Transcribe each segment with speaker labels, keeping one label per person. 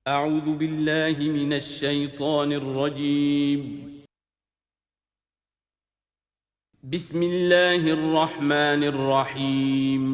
Speaker 1: اعوذ باللہ من الشیطان الرجیم بسم اللہ الرحمن الرحیم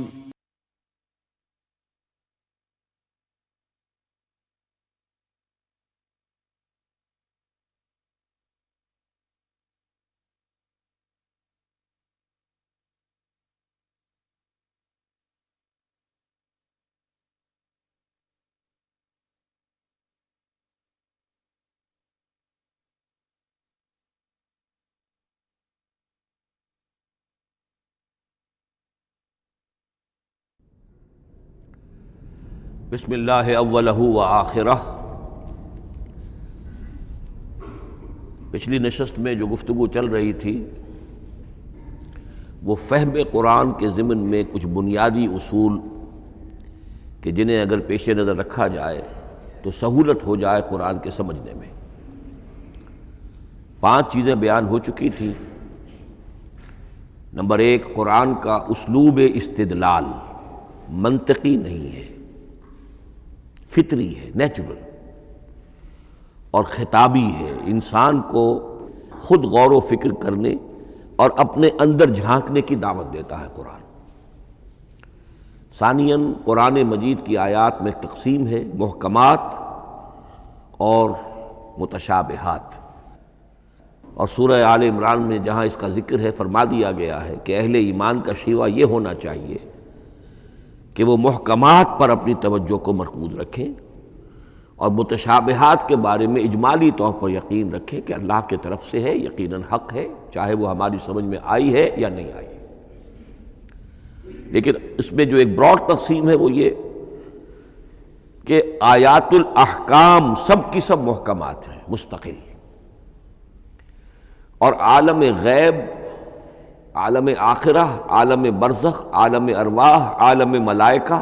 Speaker 2: بسم اللہ اولہ و آخرہ۔ پچھلی نشست میں جو گفتگو چل رہی تھی وہ فہم قرآن کے ضمن میں کچھ بنیادی اصول کہ جنہیں اگر پیش نظر رکھا جائے تو سہولت ہو جائے قرآن کے سمجھنے میں۔ 5 چیزیں بیان ہو چکی تھیں۔ نمبر 1، قرآن کا اسلوب استدلال منطقی نہیں ہے، فطری ہے، نیچرل اور خطابی ہے، انسان کو خود غور و فکر کرنے اور اپنے اندر جھانکنے کی دعوت دیتا ہے قرآن۔ ثانیاً، قرآن مجید کی آیات میں تقسیم ہے، محکمات اور متشابہات، اور سورہ آل عمران میں جہاں اس کا ذکر ہے فرما دیا گیا ہے کہ اہل ایمان کا شیوہ یہ ہونا چاہیے کہ وہ محکمات پر اپنی توجہ کو مرکوز رکھیں اور متشابہات کے بارے میں اجمالی طور پر یقین رکھیں کہ اللہ کی طرف سے ہے، یقیناً حق ہے، چاہے وہ ہماری سمجھ میں آئی ہے یا نہیں آئی۔ لیکن اس میں جو ایک براڈ تقسیم ہے وہ یہ کہ آیات الاحکام سب کی سب محکمات ہیں، مستقل، اور عالم غیب، عالم آخرہ، عالم برزخ، عالم ارواح، عالم ملائکہ،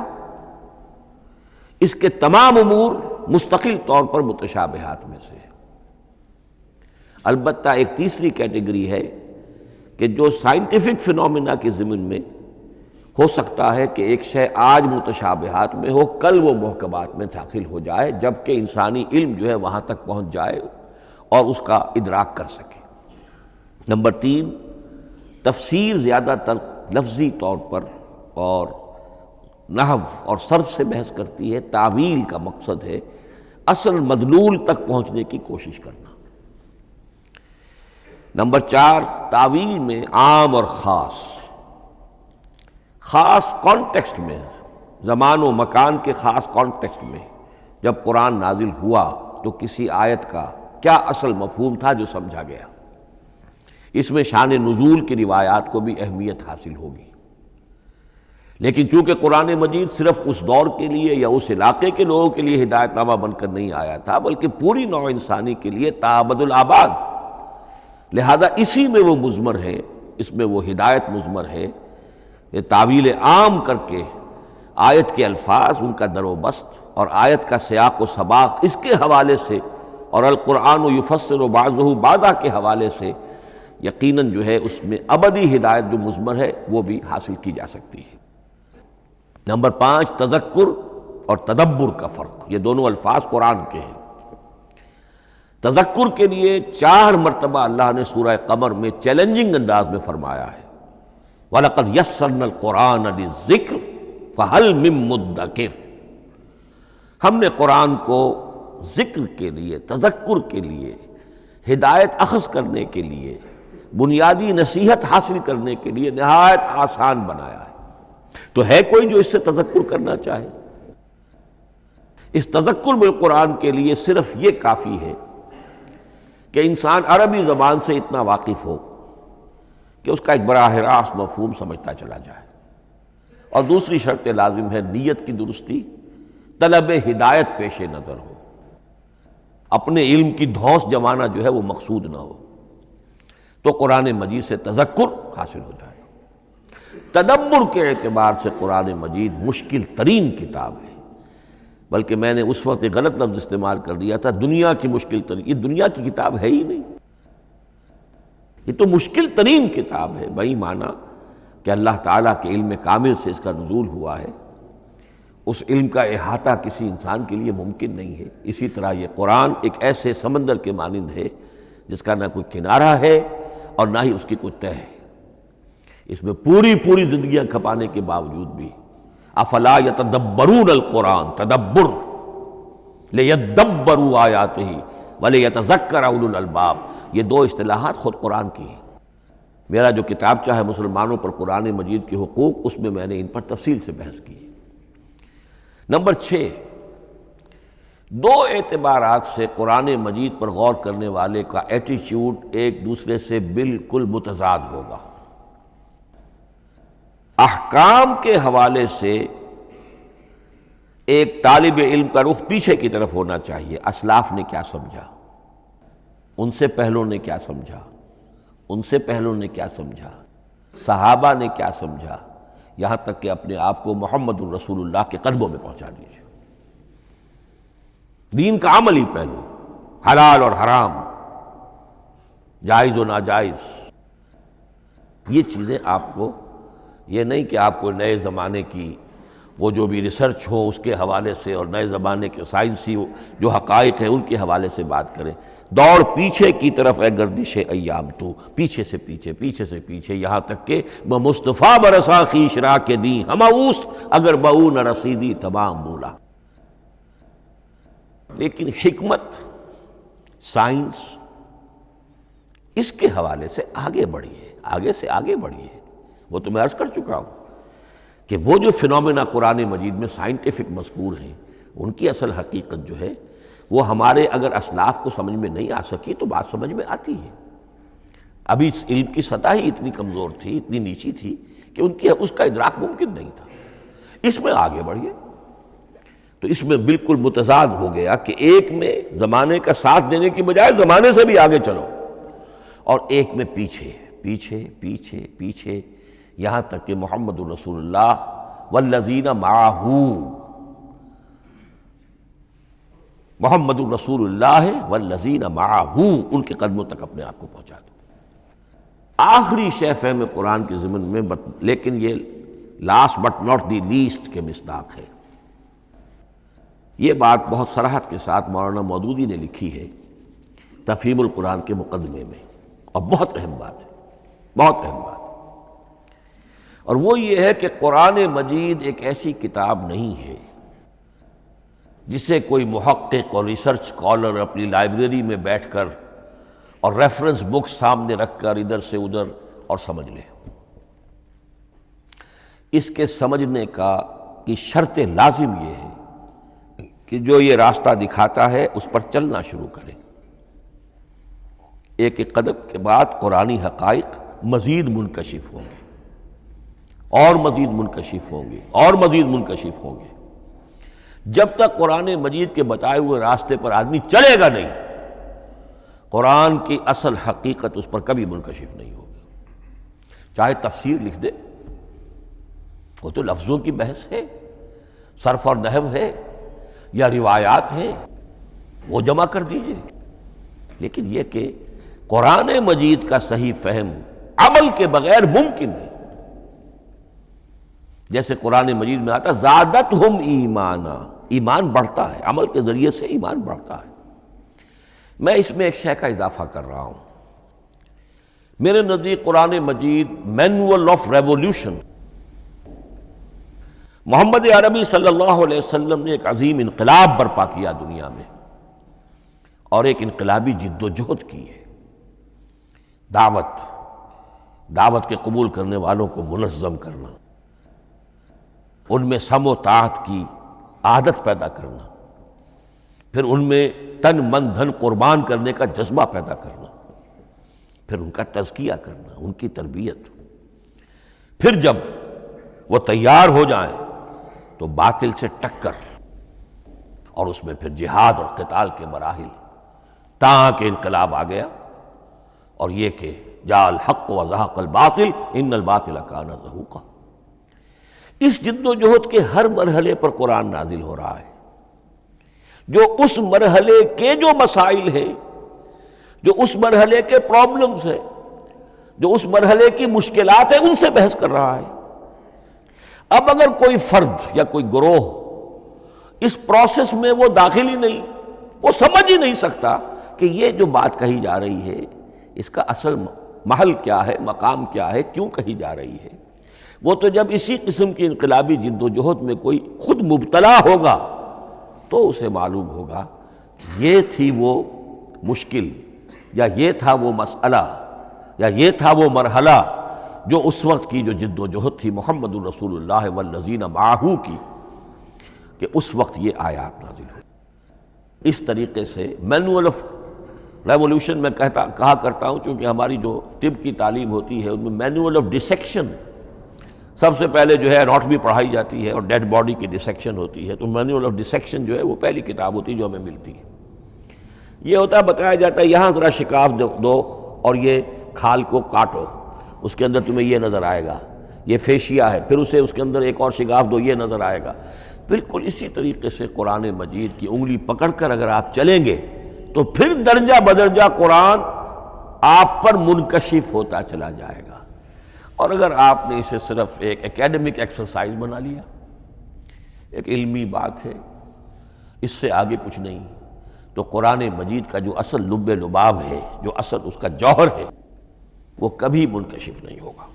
Speaker 2: اس کے تمام امور مستقل طور پر متشابہات میں سے ہے۔ البتہ ایک تیسری کیٹیگری ہے کہ جو سائنٹیفک فینومینا کے ضمن میں ہو سکتا ہے کہ ایک شے آج متشابہات میں ہو، کل وہ محکمات میں داخل ہو جائے، جبکہ انسانی علم جو ہے وہاں تک پہنچ جائے اور اس کا ادراک کر سکے۔ نمبر 3، تفسیر زیادہ تر لفظی طور پر اور نحو اور صرف سے بحث کرتی ہے، تعویل کا مقصد ہے اصل مدلول تک پہنچنے کی کوشش کرنا۔ نمبر 4، تعویل میں عام اور خاص، خاص کانٹیکسٹ میں، زمان و مکان کے خاص کانٹیکسٹ میں جب قرآن نازل ہوا تو کسی آیت کا کیا اصل مفہوم تھا جو سمجھا گیا، اس میں شان نزول کی روایات کو بھی اہمیت حاصل ہوگی۔ لیکن چونکہ قرآن مجید صرف اس دور کے لیے یا اس علاقے کے لوگوں کے لیے ہدایت نامہ بن کر نہیں آیا تھا، بلکہ پوری نوع انسانی کے لیے تا ابد الآباد، لہذا اسی میں وہ مضمر ہے، اس میں وہ ہدایت مضمر ہے کہ تعویل عام کر کے آیت کے الفاظ، ان کا در و بست اور آیت کا سیاق و سباق اس کے حوالے سے، اور القرآن یفسر بعضہ بعضا کے حوالے سے یقیناً جو ہے اس میں ابدی ہدایت جو مضمر ہے وہ بھی حاصل کی جا سکتی ہے۔ نمبر 5، تذکر اور تدبر کا فرق، یہ دونوں الفاظ قرآن کے ہیں۔ تذکر کے لیے 4 مرتبہ اللہ نے سورہ قمر میں چیلنجنگ انداز میں فرمایا ہے، وَلَقَدْ يَسَّرْنَا الْقُرْآنَ لِلذِّكْرِ فَهَلْ مِن مُّدَّكِرٍ، ہم نے قرآن کو ذکر کے لیے، تذکر کے لیے، ہدایت اخذ کرنے کے لیے، بنیادی نصیحت حاصل کرنے کے لیے نہایت آسان بنایا ہے۔ تو ہے کوئی جو اس سے تذکر کرنا چاہے؟ اس تذکر بالقرآن کے لیے صرف یہ کافی ہے کہ انسان عربی زبان سے اتنا واقف ہو کہ اس کا ایک براہ راست مفہوم سمجھتا چلا جائے، اور دوسری شرط لازم ہے نیت کی درستی، طلب ہدایت پیش نظر ہو، اپنے علم کی دھوس جمانا جو ہے وہ مقصود نہ ہو، تو قرآن مجید سے تذکر حاصل ہو جائے۔ تدبر کے اعتبار سے قرآن مجید مشکل ترین کتاب ہے، بلکہ میں نے اس وقت ایک غلط لفظ استعمال کر دیا تھا، دنیا کی مشکل ترین، یہ دنیا کی کتاب ہے ہی نہیں، یہ تو مشکل ترین کتاب ہے، بہی معنی کہ اللہ تعالیٰ کے علم کامل سے اس کا نزول ہوا ہے، اس علم کا احاطہ کسی انسان کے لیے ممکن نہیں ہے۔ اسی طرح یہ قرآن ایک ایسے سمندر کے مانند ہے جس کا نہ کوئی کنارہ ہے اور نہ ہی اس کی کوئی تہہ ہے۔ اس میں پوری زندگیاں کھپانے کے باوجود بھی افلا یتدبرون القرآن، تدبر، لیدبروا آیاتہ ولیتذکر اولو الالباب، یہ دو اصطلاحات خود قرآن کی ہیں۔ میرا جو کتابچہ ہے مسلمانوں پر قرآن مجید کے حقوق، اس میں میں نے ان پر تفصیل سے بحث کی۔ نمبر 6، دو اعتبارات سے قرآن مجید پر غور کرنے والے کا ایٹیچیوڈ ایک دوسرے سے بالکل متضاد ہوگا۔ احکام کے حوالے سے ایک طالب علم کا رخ پیچھے کی طرف ہونا چاہیے، اسلاف نے کیا سمجھا، ان سے پہلوں نے کیا سمجھا، ان سے پہلوں نے کیا سمجھا، صحابہ نے کیا سمجھا، یہاں تک کہ اپنے آپ کو محمد الرسول اللہ کے قدموں میں پہنچا دیجیے۔ دین کا عملی پہلو، حلال اور حرام، جائز و ناجائز، یہ چیزیں آپ کو، یہ نہیں کہ آپ کو نئے زمانے کی وہ جو بھی ریسرچ ہو اس کے حوالے سے اور نئے زمانے کے سائنسی جو حقائق ہیں ان کے حوالے سے بات کریں۔ دوڑ پیچھے کی طرف ہے گردش ایام، تو پیچھے سے پیچھے، پیچھے سے پیچھے، یہاں تک کہ مصطفیٰ برسا خیش را کے دی ہم اوست اگر بہو نہ رسیدی تمام بولا۔ لیکن حکمت، سائنس اس کے حوالے سے آگے بڑھی ہے، آگے سے آگے بڑھی ہے۔ وہ تو میں عرض کر چکا ہوں کہ وہ جو فینومینا قرآن مجید میں سائنٹیفک مذکور ہیں، ان کی اصل حقیقت جو ہے وہ ہمارے اگر اسلاف کو سمجھ میں نہیں آ سکی تو بات سمجھ میں آتی ہے۔ ابھی اس علم کی سطح ہی اتنی کمزور تھی، اتنی نیچی تھی کہ ان کی اس کا ادراک ممکن نہیں تھا۔ اس میں آگے بڑھیے تو اس میں بالکل متضاد ہو گیا کہ ایک میں زمانے کا ساتھ دینے کی بجائے زمانے سے بھی آگے چلو، اور ایک میں پیچھے پیچھے پیچھے پیچھے، یہاں تک کہ محمد الرسول اللہ والذین معہ، محمد الرسول اللہ والذین معہ، ان کے قدموں تک اپنے آپ کو پہنچا دو۔ آخری شے فہم قرآن کے ضمن میں، لیکن یہ last but not the least کے مصداق ہے، یہ بات بہت صراحت کے ساتھ مولانا مودودی نے لکھی ہے تفہیم القرآن کے مقدمے میں، اور بہت اہم بات ہے، بہت اہم بات، اور وہ یہ ہے کہ قرآن مجید ایک ایسی کتاب نہیں ہے جسے کوئی محقق اور ریسرچ اسکالر اپنی لائبریری میں بیٹھ کر اور ریفرنس بک سامنے رکھ کر ادھر سے ادھر اور سمجھ لے۔ اس کے سمجھنے کی شرط لازم یہ ہے کہ جو یہ راستہ دکھاتا ہے اس پر چلنا شروع کرے۔ ایک ایک قدم کے بعد قرآنی حقائق مزید منکشف ہوں گے، اور مزید منکشف ہوں گے، اور مزید منکشف ہوں گے۔ جب تک قرآن مجید کے بتائے ہوئے راستے پر آدمی چلے گا نہیں، قرآن کی اصل حقیقت اس پر کبھی منکشف نہیں ہوگی۔ چاہے تفسیر لکھ دے، وہ تو لفظوں کی بحث ہے، صرف اور نحو ہے، یا روایات ہیں، وہ جمع کر دیجئے، لیکن یہ کہ قرآن مجید کا صحیح فہم عمل کے بغیر ممکن نہیں۔ جیسے قرآن مجید میں آتا زادتہم ایمانا، ایمان بڑھتا ہے، عمل کے ذریعے سے ایمان بڑھتا ہے۔ میں اس میں ایک شے کا اضافہ کر رہا ہوں، میرے نزدیک قرآن مجید مینول آف ریولیوشن، محمد عربی صلی اللہ علیہ وسلم نے ایک عظیم انقلاب برپا کیا دنیا میں، اور ایک انقلابی جد و جہد کی ہے۔ دعوت کے قبول کرنے والوں کو منظم کرنا، ان میں سم و طاعت کی عادت پیدا کرنا، پھر ان میں تن من دھن قربان کرنے کا جذبہ پیدا کرنا، پھر ان کا تزکیہ کرنا، ان کی تربیت، پھر جب وہ تیار ہو جائیں تو باطل سے ٹکر، اور اس میں پھر جہاد اور قتال کے مراحل، تاکہ انقلاب آ گیا، اور یہ کہ جاء الحق وزہق الباطل ان الباطل کان زہوقا۔ اس جد و جہد کے ہر مرحلے پر قرآن نازل ہو رہا ہے، جو اس مرحلے کے جو مسائل ہیں، جو اس مرحلے کے پرابلمز ہیں، جو اس مرحلے کی مشکلات ہیں، ان سے بحث کر رہا ہے۔ اب اگر کوئی فرد یا کوئی گروہ اس پروسیس میں وہ داخل ہی نہیں، وہ سمجھ ہی نہیں سکتا کہ یہ جو بات کہی جا رہی ہے اس کا اصل محل کیا ہے، مقام کیا ہے، کیوں کہی جا رہی ہے۔ وہ تو جب اسی قسم کی انقلابی جد و جہد میں کوئی خود مبتلا ہوگا تو اسے معلوم ہوگا کہ یہ تھی وہ مشکل، یا یہ تھا وہ مسئلہ، یا یہ تھا وہ مرحلہ جو اس وقت کی جو جد و جہد تھی محمد الرسول اللہ والذین معہ کی، کہ اس وقت یہ آیات نازل ہوئی۔ اس طریقے سے مینول آف ریولوشن میں کہا کرتا ہوں، چونکہ ہماری جو طب کی تعلیم ہوتی ہے ان میں مینول آف ڈسیکشن سب سے پہلے جو ہے اناٹومی پڑھائی جاتی ہے اور ڈیڈ باڈی کی ڈسیکشن ہوتی ہے، تو مینول آف ڈسیکشن جو ہے وہ پہلی کتاب ہوتی ہے جو ہمیں ملتی ہے۔ یہ ہوتا ہے، بتایا جاتا ہے یہاں ذرا شکاف دو اور یہ کھال کو کاٹو، اس کے اندر تمہیں یہ نظر آئے گا، یہ فیشیا ہے، پھر اسے اس کے اندر ایک اور شگاف دو، یہ نظر آئے گا۔ بالکل اسی طریقے سے قرآن مجید کی انگلی پکڑ کر اگر آپ چلیں گے تو پھر درجہ بدرجہ قرآن آپ پر منکشف ہوتا چلا جائے گا۔ اور اگر آپ نے اسے صرف ایک اکیڈمک ایکسرسائز بنا لیا، ایک علمی بات ہے، اس سے آگے کچھ نہیں، تو قرآن مجید کا جو اصل لب لباب ہے، جو اصل اس کا جوہر ہے، وہ کبھی منکشف نہیں ہوگا۔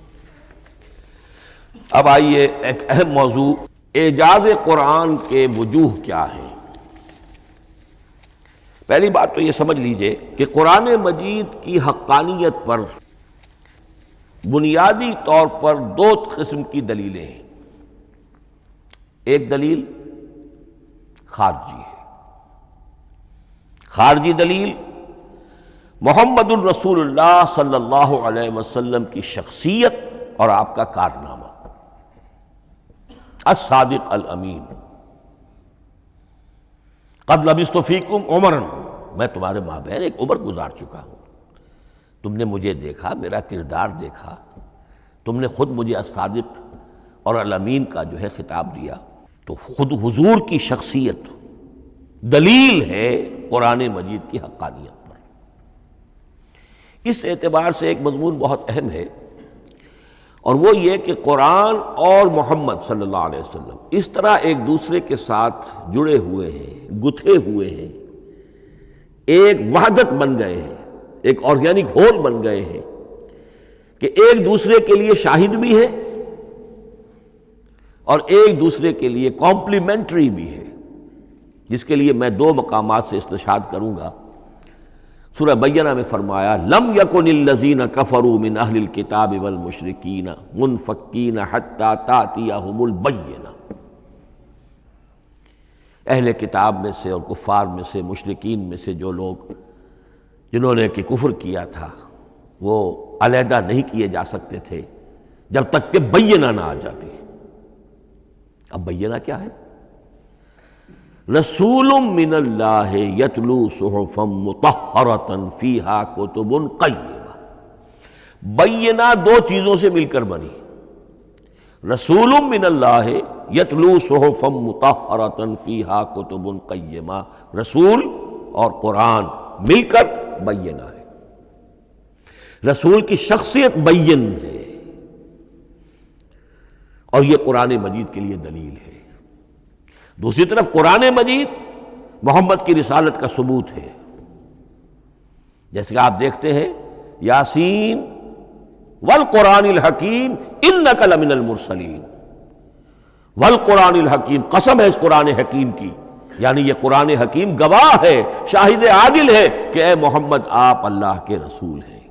Speaker 2: اب آئیے ایک اہم موضوع، اعجاز قرآن کے وجوہ کیا ہیں۔ پہلی بات تو یہ سمجھ لیجئے کہ قرآن مجید کی حقانیت پر بنیادی طور پر دو قسم کی دلیلیں ہیں۔ ایک دلیل خارجی ہے، خارجی دلیل محمد الرسول اللہ صلی اللہ علیہ وسلم کی شخصیت اور آپ کا کارنامہ، الصادق الامین، قد لبثت فیکم عمرا، میں تمہارے مابین ایک عمر گزار چکا ہوں، تم نے مجھے دیکھا، میرا کردار دیکھا، تم نے خود مجھے الصادق اور الامین کا جو ہے خطاب دیا، تو خود حضور کی شخصیت دلیل ہے قرآن مجید کی حقانیت پر۔ اس اعتبار سے ایک مضمون بہت اہم ہے، اور وہ یہ کہ قرآن اور محمد صلی اللہ علیہ وسلم اس طرح ایک دوسرے کے ساتھ جڑے ہوئے ہیں، گتھے ہوئے ہیں، ایک وحدت بن گئے ہیں، ایک آرگینک ہول بن گئے ہیں کہ ایک دوسرے کے لیے شاہد بھی ہے اور ایک دوسرے کے لیے کمپلیمنٹری بھی ہے، جس کے لیے میں دو مقامات سے استشہاد کروں گا۔ سورہ بینہ میں فرمایا لم یکن الذین کفروا من اہل الکتاب والمشرکین منفکین حتی تأتیہم البینہ، اہل کتاب میں سے اور کفار میں سے، مشرکین میں سے جو لوگ جنہوں نے کہ کفر کیا تھا، وہ علیحدہ نہیں کیے جا سکتے تھے جب تک کہ بینہ نہ آ جاتی۔ اب بینہ کیا ہے؟ رسول من اللہ یتلو صحفا مطہرۃ فیہا کتب قیمہ، بینہ دو چیزوں سے مل کر بنی، رسول من اللہ یتلو صحفا مطہرۃ فیہا کتب قیمہ، رسول اور قرآن مل کر بینہ ہے، رسول کی شخصیت بین ہے، اور یہ قرآن مجید کے لیے دلیل ہے۔ دوسری طرف قرآن مجید محمد کی رسالت کا ثبوت ہے، جیسے کہ آپ دیکھتے ہیں یاسین والقرآن الحکیم انک لمن المرسلین، والقرآن الحکیم، قسم ہے اس قرآن حکیم کی، یعنی یہ قرآن حکیم گواہ ہے، شاہد عادل ہے کہ اے محمد آپ اللہ کے رسول ہیں۔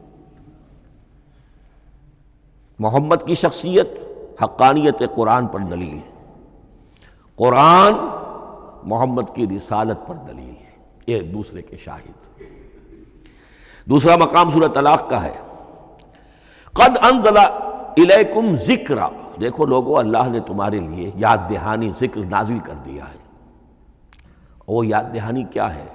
Speaker 2: محمد کی شخصیت، حقانیت قرآن پر دلیل، قرآن محمد کی رسالت پر دلیل، ایک دوسرے کے شاہد۔ دوسرا مقام سورہ طلاق کا ہے، قد انزل الیکم ذکرا، دیکھو لوگو اللہ نے تمہارے لیے یاد دہانی ذکر نازل کر دیا ہے۔ وہ یاد دہانی کیا ہے؟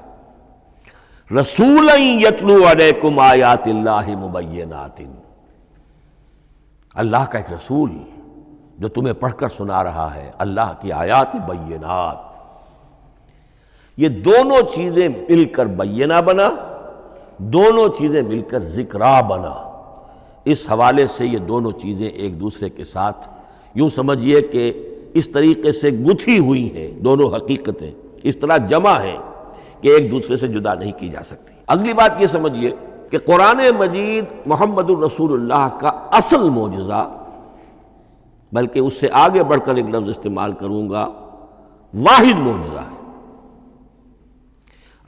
Speaker 2: رسولا یتلو علیکم آیات اللہ مبینات، اللہ کا ایک رسول جو تمہیں پڑھ کر سنا رہا ہے اللہ کی آیات بینات۔ یہ دونوں چیزیں مل کر بینہ بنا، دونوں چیزیں مل کر ذکرا بنا۔ اس حوالے سے یہ دونوں چیزیں ایک دوسرے کے ساتھ یوں سمجھیے کہ اس طریقے سے گتھی ہوئی ہیں دونوں حقیقتیں، اس طرح جمع ہیں کہ ایک دوسرے سے جدا نہیں کی جا سکتی۔ اگلی بات یہ سمجھیے کہ قرآن مجید محمد الرسول اللہ کا اصل معجزہ، بلکہ اس سے آگے بڑھ کر ایک لفظ استعمال کروں گا، واحد معجزہ ہے۔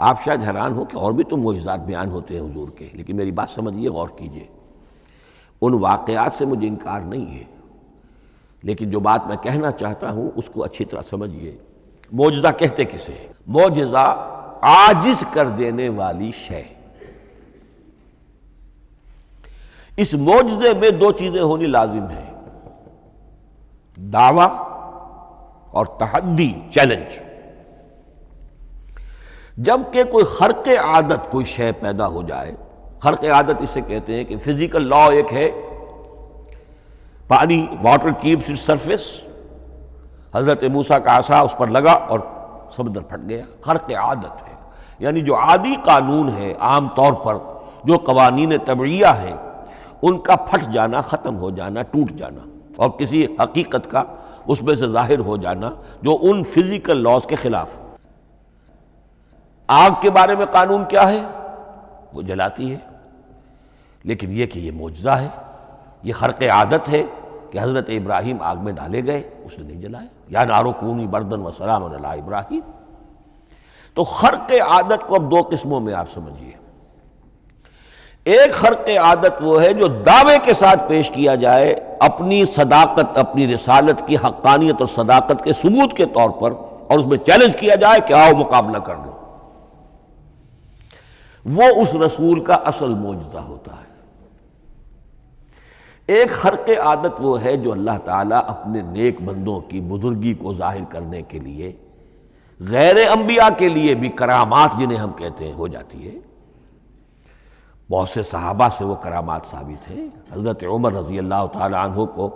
Speaker 2: آپ شاید حیران ہو کہ اور بھی تو معجزات بیان ہوتے ہیں حضور کے، لیکن میری بات سمجھیے، غور کیجیے۔ ان واقعات سے مجھے انکار نہیں ہے، لیکن جو بات میں کہنا چاہتا ہوں اس کو اچھی طرح سمجھیے۔ معجزہ کہتے کسے ہیں؟ معجزہ عاجز کر دینے والی شے۔ اس معجزے میں دو چیزیں ہونی لازم ہیں، دعویٰ اور تحدی، چیلنج۔ جب کہ کوئی خرق عادت کوئی شے پیدا ہو جائے، خرق عادت اسے کہتے ہیں کہ فزیکل لا ایک ہے، پانی، واٹر کیپس اٹس سرفیس، حضرت موسیٰ کا عصا اس پر لگا اور سمندر پھٹ گیا، خرق عادت ہے۔ یعنی جو عادی قانون ہے، عام طور پر جو قوانین طبعیہ ہیں، ان کا پھٹ جانا، ختم ہو جانا، ٹوٹ جانا، اور کسی حقیقت کا اس میں سے ظاہر ہو جانا جو ان فزیکل لاز کے خلاف۔ آگ کے بارے میں قانون کیا ہے؟ وہ جلاتی ہے، لیکن یہ کہ یہ معجزہ ہے، یہ خرق عادت ہے کہ حضرت ابراہیم آگ میں ڈالے گئے، اس نے نہیں جلایا، یا نارو کونی بردن و سلام علی ابراہیم۔ تو خرق عادت کو اب دو قسموں میں آپ سمجھیے۔ ایک خرق عادت وہ ہے جو دعوے کے ساتھ پیش کیا جائے، اپنی صداقت، اپنی رسالت کی حقانیت اور صداقت کے ثبوت کے طور پر، اور اس میں چیلنج کیا جائے کہ آؤ مقابلہ کر لو۔ وہ اس رسول کا اصل معجزہ ہوتا ہے۔ ایک خرق عادت وہ ہے جو اللہ تعالیٰ اپنے نیک بندوں کی بزرگی کو ظاہر کرنے کے لیے، غیر انبیاء کے لیے بھی کرامات جنہیں ہم کہتے ہیں ہو جاتی ہے۔ بہت سے صحابہ سے وہ کرامات ثابت ہیں۔ حضرت عمر رضی اللہ تعالی عنہ کو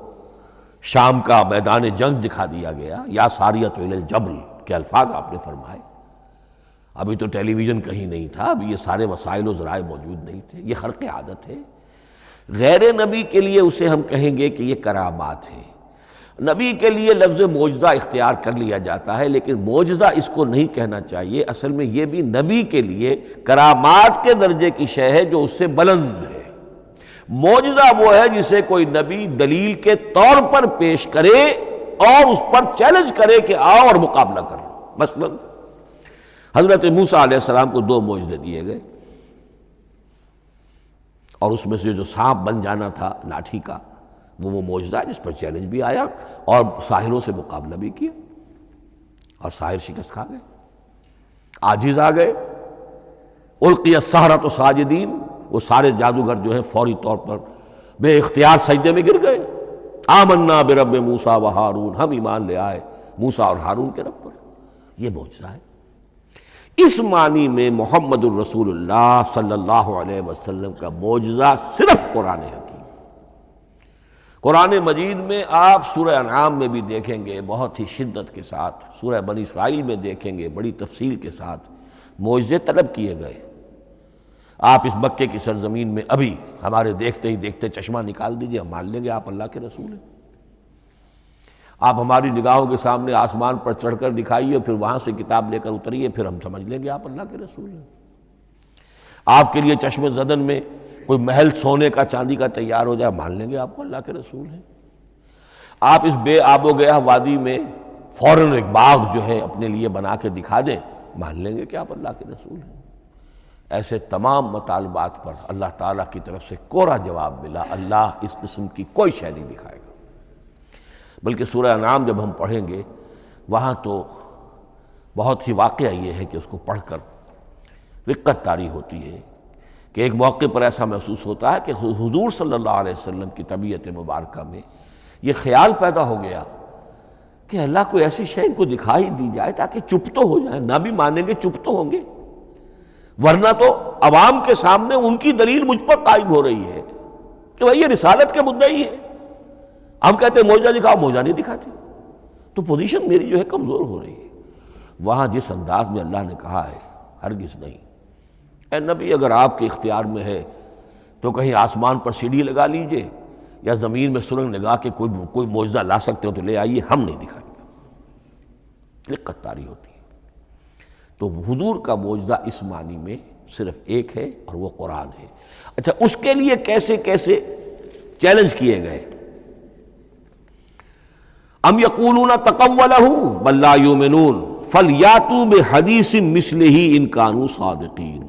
Speaker 2: شام کا میدان جنگ دکھا دیا گیا، یا ساریۃ الی الجبل کے الفاظ آپ نے فرمائے۔ ابھی تو ٹیلی ویژن کہیں نہیں تھا، ابھی یہ سارے وسائل و ذرائع موجود نہیں تھے، یہ خرق عادت ہے۔ غیر نبی کے لیے اسے ہم کہیں گے کہ یہ کرامات ہے۔ نبی کے لیے لفظ معجزہ اختیار کر لیا جاتا ہے، لیکن معجزہ اس کو نہیں کہنا چاہیے، اصل میں یہ بھی نبی کے لیے کرامات کے درجے کی شے ہے جو اس سے بلند ہے۔ معجزہ وہ ہے جسے کوئی نبی دلیل کے طور پر پیش کرے اور اس پر چیلنج کرے کہ آؤ اور مقابلہ کرو۔ مثلا حضرت موسیٰ علیہ السلام کو دو معجزے دیے گئے، اور اس میں سے جو سانپ بن جانا تھا لاٹھی کا، وہ معجزہ ہے جس پر چیلنج بھی آیا اور ساحروں سے مقابلہ بھی کیا، اور ساحر شکست کھا گئے، عاجز آ گئے۔ القی السحرۃ ساجدین، وہ سارے جادوگر جو ہیں فوری طور پر بے اختیار سجدے میں گر گئے۔ آمنا برب موسیٰ و ہارون، ہم ایمان لے آئے موسیٰ اور ہارون کے رب پر۔ یہ معجزہ ہے۔ اس معنی میں محمد الرسول اللہ صلی اللہ علیہ وسلم کا معجزہ صرف قرآن حکیم۔ قرآن مجید میں آپ سورہ انعام میں بھی دیکھیں گے بہت ہی شدت کے ساتھ، سورہ بنی اسرائیل میں دیکھیں گے بڑی تفصیل کے ساتھ معجزے طلب کیے گئے۔ آپ اس مکے کی سرزمین میں ابھی ہمارے دیکھتے ہی دیکھتے چشمہ نکال دیجئے، ہم مان لیں گے آپ اللہ کے رسول ہیں۔ آپ ہماری نگاہوں کے سامنے آسمان پر چڑھ کر دکھائیے، پھر وہاں سے کتاب لے کر اتریے، پھر ہم سمجھ لیں گے آپ اللہ کے رسول ہیں۔ آپ کے لیے چشم زدن میں کوئی محل سونے کا چاندی کا تیار ہو جائے، مان لیں گے آپ کو اللہ کے رسول ہیں۔ آپ اس بے آب و گیا وادی میں فوراً ایک باغ جو ہے اپنے لیے بنا کے دکھا دیں، مان لیں گے کہ آپ اللہ کے رسول ہیں۔ ایسے تمام مطالبات پر اللہ تعالیٰ کی طرف سے کوڑا جواب ملا، اللہ اس قسم کی کوئی شے نہیں دکھائے گا۔ بلکہ سورہ انعام جب ہم پڑھیں گے وہاں تو بہت ہی واقعہ یہ ہے کہ اس کو پڑھ کر رقت طاری ہوتی ہے کہ ایک موقع پر ایسا محسوس ہوتا ہے کہ حضور صلی اللہ علیہ وسلم کی طبیعت مبارکہ میں یہ خیال پیدا ہو گیا کہ اللہ کو ایسی شے ان کو دکھائی دی جائے تاکہ چپ تو ہو جائیں، نہ بھی مانیں گے چپ تو ہوں گے، ورنہ تو عوام کے سامنے ان کی دلیل مجھ پر قائم ہو رہی ہے کہ بھائی یہ رسالت کے مدعی ہے، ہم کہتے ہیں معجزہ دکھاؤ، معجزہ نہیں دکھاتے، تو پوزیشن میری جو ہے کمزور ہو رہی ہے۔ وہاں جس انداز میں اللہ نے کہا ہے، ہرگز نہیں، اے نبی اگر آپ کے اختیار میں ہے تو کہیں آسمان پر سیڑھی لگا لیجئے یا زمین میں سرنگ لگا کے کوئی معجزہ لا سکتے ہو تو لے آئیے، ہم نہیں دکھائیں گے۔ لقت طاری ہوتی ہے۔ تو حضور کا معجزہ اس معنی میں صرف ایک ہے اور وہ قرآن ہے۔ اچھا، اس کے لیے کیسے کیسے چیلنج کیے گئے؟ ام یقولون تقولہ بل لا یؤمنون فلیاتوا بحدیث مثلہ ان کانوا صادقین،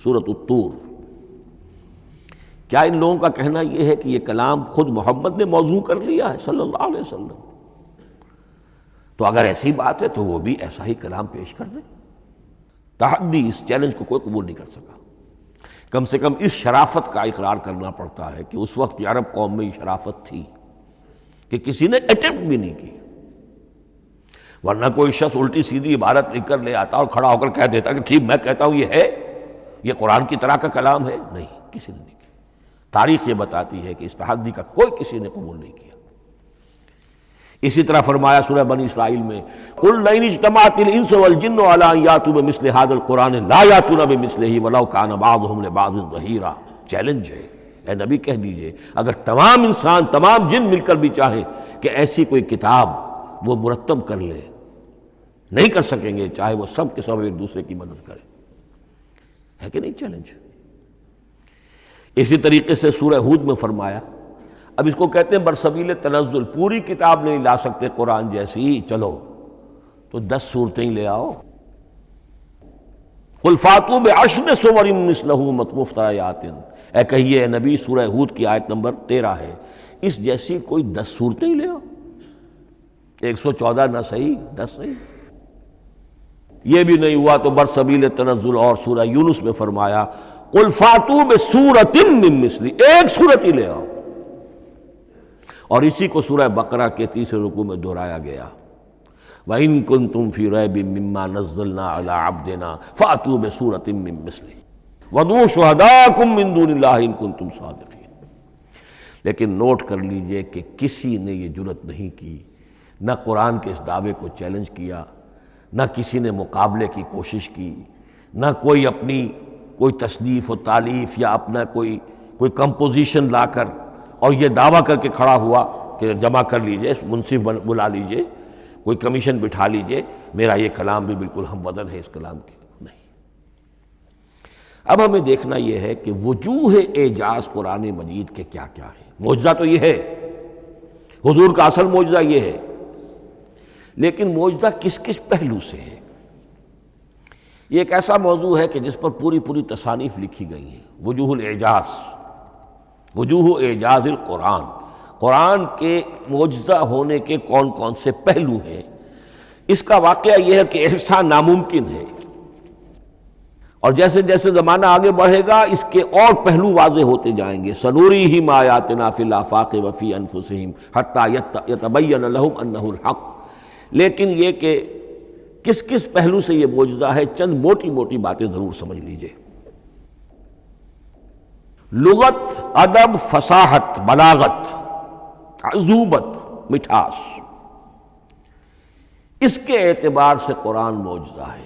Speaker 2: سورۃ الطور۔ کیا ان لوگوں کا کہنا یہ ہے کہ یہ کلام خود محمد نے موضوع کر لیا ہے صلی اللہ علیہ وسلم؟ تو اگر ایسی بات ہے تو وہ بھی ایسا ہی کلام پیش کر دیں۔ تحدی، اس چیلنج کو کوئی قبول نہیں کر سکا۔ کم سے کم اس شرافت کا اقرار کرنا پڑتا ہے کہ اس وقت عرب قوم میں یہ شرافت تھی کہ کسی نے اٹیمپٹ بھی نہیں کی، ورنہ کوئی شخص الٹی سیدھی عبارت لکھ کر لے آتا اور کھڑا ہو کر کہہ دیتا کہ ٹھیک میں کہتا ہوں یہ ہے، یہ قرآن کی طرح کا کلام ہے۔ نہیں، کسی نے نہیں کیا۔ تاریخ یہ بتاتی ہے کہ اس تحدی کا کوئی کسی نے قبول نہیں کیا۔ اسی طرح فرمایا سورہ بنی اسرائیل میں قُلْ لَئِنِ اجْتَمَعَتِ الْإِنسُ وَالْجِنُّ عَلَىٰ أَن يَأْتُوا بِمِثْلِ هَٰذَا الْقُرْآنِ لَا يَأْتُونَ بِمِثْلِهِ وَلَوْ كَانَ بَعْضُهُمْ لِبَعْضٍ ظَهِيرًا۔ چیلنج ہے، اے نبی کہہ دیجئے اگر تمام انسان، تمام جن مل کر بھی چاہیں کہ ایسی کوئی کتاب وہ مرتب کر لیں، نہیں کر سکیں گے، چاہے وہ سب کے سب ایک دوسرے کی مدد کریں۔ ہے کہ نہیں چیلنج؟ اسی طریقے سے سورہ ہود میں فرمایا، اب اس کو کہتے ہیں برسبیل تنزل، پوری کتاب نہیں لا سکتے قرآن جیسی، چلو تو 10 صورتیں لے آؤ۔ قُلْ فَاتُوا بِعَشْرِ سُوَرٍ مِثْلَهُ مُفْتَرَيَاتٍ، اے کہیے اے نبی، سورہ ہود کی آیت نمبر 13 ہے، اس جیسی کوئی 10 صورتیں لے آؤ۔ 114 نہ صحیح، 10 صحیح۔ یہ بھی نہیں ہوا تو برسبیل تنزل اور سورہ یونس میں فرمایا قُلْ فَاتُوا بِسُورَةٍ مِّن مِثْلِهِ، ایک صورت ہی لے آؤ۔ اور اسی کو سورہ بقرہ کے 30 رکوع میں دہرایا گیا، وَإِن كُنتُمْ فِي رَيْبٍ مِّمَّا نَزَّلْنَا عَلَىٰ عَبْدِنَا فَأْتُوا بِسُورَةٍ مِّن مِّثْلِهِ وَادْعُوا شُهَدَاءَكُم مِّن دُونِ اللَّهِ إِن كُنتُمْ صَادِقِينَ۔ لیکن نوٹ کر لیجئے کہ کسی نے یہ جرت نہیں کی، نہ قرآن کے اس دعوے کو چیلنج کیا، نہ کسی نے مقابلے کی کوشش کی، نہ کوئی اپنی کوئی تصنیف و تالیف یا اپنا کوئی کمپوزیشن لا کر اور یہ دعویٰ کر کے کھڑا ہوا کہ جمع کر لیجئے، منصف بلا لیجئے، کوئی کمیشن بٹھا لیجئے، میرا یہ کلام بھی بالکل ہم وزن ہے اس کلام کے۔ نہیں۔ اب ہمیں دیکھنا یہ ہے کہ وجوہ اعجاز قرآن مجید کے کیا کیا ہے۔ معجزہ تو یہ ہے، حضور کا اصل معجزہ یہ ہے، لیکن معجزہ کس کس پہلو سے ہے؟ یہ ایک ایسا موضوع ہے کہ جس پر پوری تصانیف لکھی گئی ہیں۔ وجوہ الاعجاز، وجوہ اعجاز القرآن، قرآن کے معجزہ ہونے کے کون کون سے پہلو ہیں۔ اس کا واقعہ یہ ہے کہ احصاء ناممکن ہے، اور جیسے جیسے زمانہ آگے بڑھے گا اس کے اور پہلو واضح ہوتے جائیں گے۔ سنوریہم آیاتنا فی الآفاق وفی انفسہم حتی یتبین لہم انہ الحق۔ لیکن یہ کہ کس کس پہلو سے یہ معجزہ ہے، چند موٹی موٹی باتیں ضرور سمجھ لیجئے۔ لغت، ادب، فصاحت، بلاغت، عذوبت، مٹھاس، اس کے اعتبار سے قرآن معجزہ ہے۔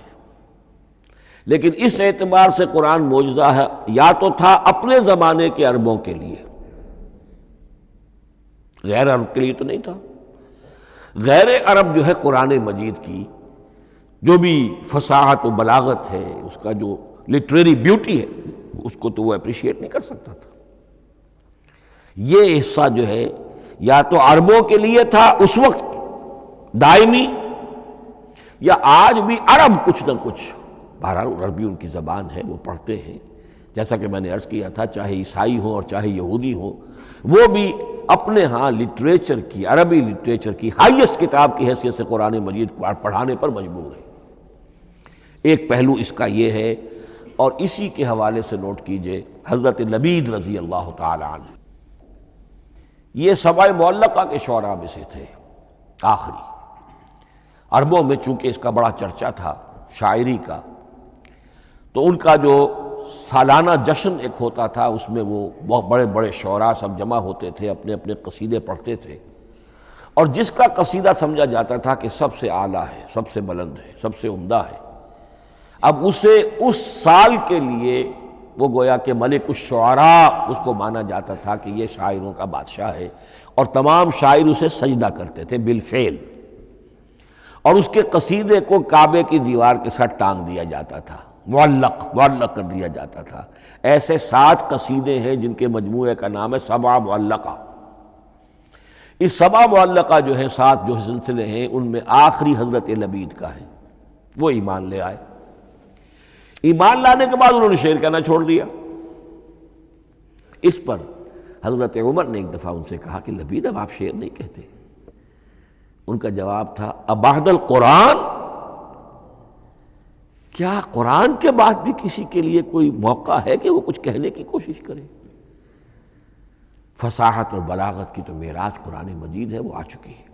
Speaker 2: لیکن اس اعتبار سے قرآن معجزہ ہے یا تو تھا اپنے زمانے کے عربوں کے لیے، غیر عرب کے لیے تو نہیں تھا۔ غیر عرب جو ہے قرآن مجید کی جو بھی فصاحت و بلاغت ہے، اس کا جو لٹریری بیوٹی ہے، اس کو تو وہ اپریشیٹ نہیں کر سکتا تھا۔ یہ حصہ جو ہے یا تو عربوں کے لیے تھا اس وقت دائمی، یا آج بھی عرب کچھ نہ کچھ، بہرحال عربی ان کی زبان ہے، وہ پڑھتے ہیں، جیسا کہ میں نے عرض کیا تھا، چاہے عیسائی ہوں اور چاہے یہودی ہوں، وہ بھی اپنے ہاں لٹریچر کی، عربی لٹریچر کی ہائیسٹ کتاب کی حیثیت سے قرآن مجید کو پڑھانے پر مجبور ہے۔ ایک پہلو اس کا یہ ہے، اور اسی کے حوالے سے نوٹ کیجئے حضرت لبید رضی اللہ تعالی عنہ، یہ سبع معلقہ کے شعراء میں سے تھے آخری۔ عربوں میں چونکہ اس کا بڑا چرچا تھا شاعری کا، تو ان کا جو سالانہ جشن ایک ہوتا تھا، اس میں وہ بہت بڑے بڑے شعراء سب جمع ہوتے تھے، اپنے اپنے قصیدے پڑھتے تھے، اور جس کا قصیدہ سمجھا جاتا تھا کہ سب سے اعلیٰ ہے، سب سے بلند ہے، سب سے عمدہ ہے، اب اسے اس سال کے لیے وہ گویا کہ ملک الشعراء اس کو مانا جاتا تھا کہ یہ شاعروں کا بادشاہ ہے، اور تمام شاعر اسے سجدہ کرتے تھے بالفعل۔ اور اس کے قصیدے کو کعبے کی دیوار کے ساتھ ٹانگ دیا جاتا تھا، معلق کر دیا جاتا تھا۔ ایسے 7 قصیدے ہیں جن کے مجموعے کا نام ہے 7 معلقہ۔ اس 7 معلقہ جو ہے 7 جو سلسلے ہیں، ان میں آخری حضرت لبید کا ہے، وہ ایمان لے آئے۔ ایمان لانے کے بعد انہوں نے شعر کہنا چھوڑ دیا۔ اس پر حضرت عمر نے ایک دفعہ ان سے کہا کہ لبید اب آپ شعر نہیں کہتے۔ ان کا جواب تھا ابعد القرآن، کیا قرآن کے بعد بھی کسی کے لیے کوئی موقع ہے کہ وہ کچھ کہنے کی کوشش کرے؟ فصاحت اور بلاغت کی تو معراج قرآن مجید ہے، وہ آ چکی ہے۔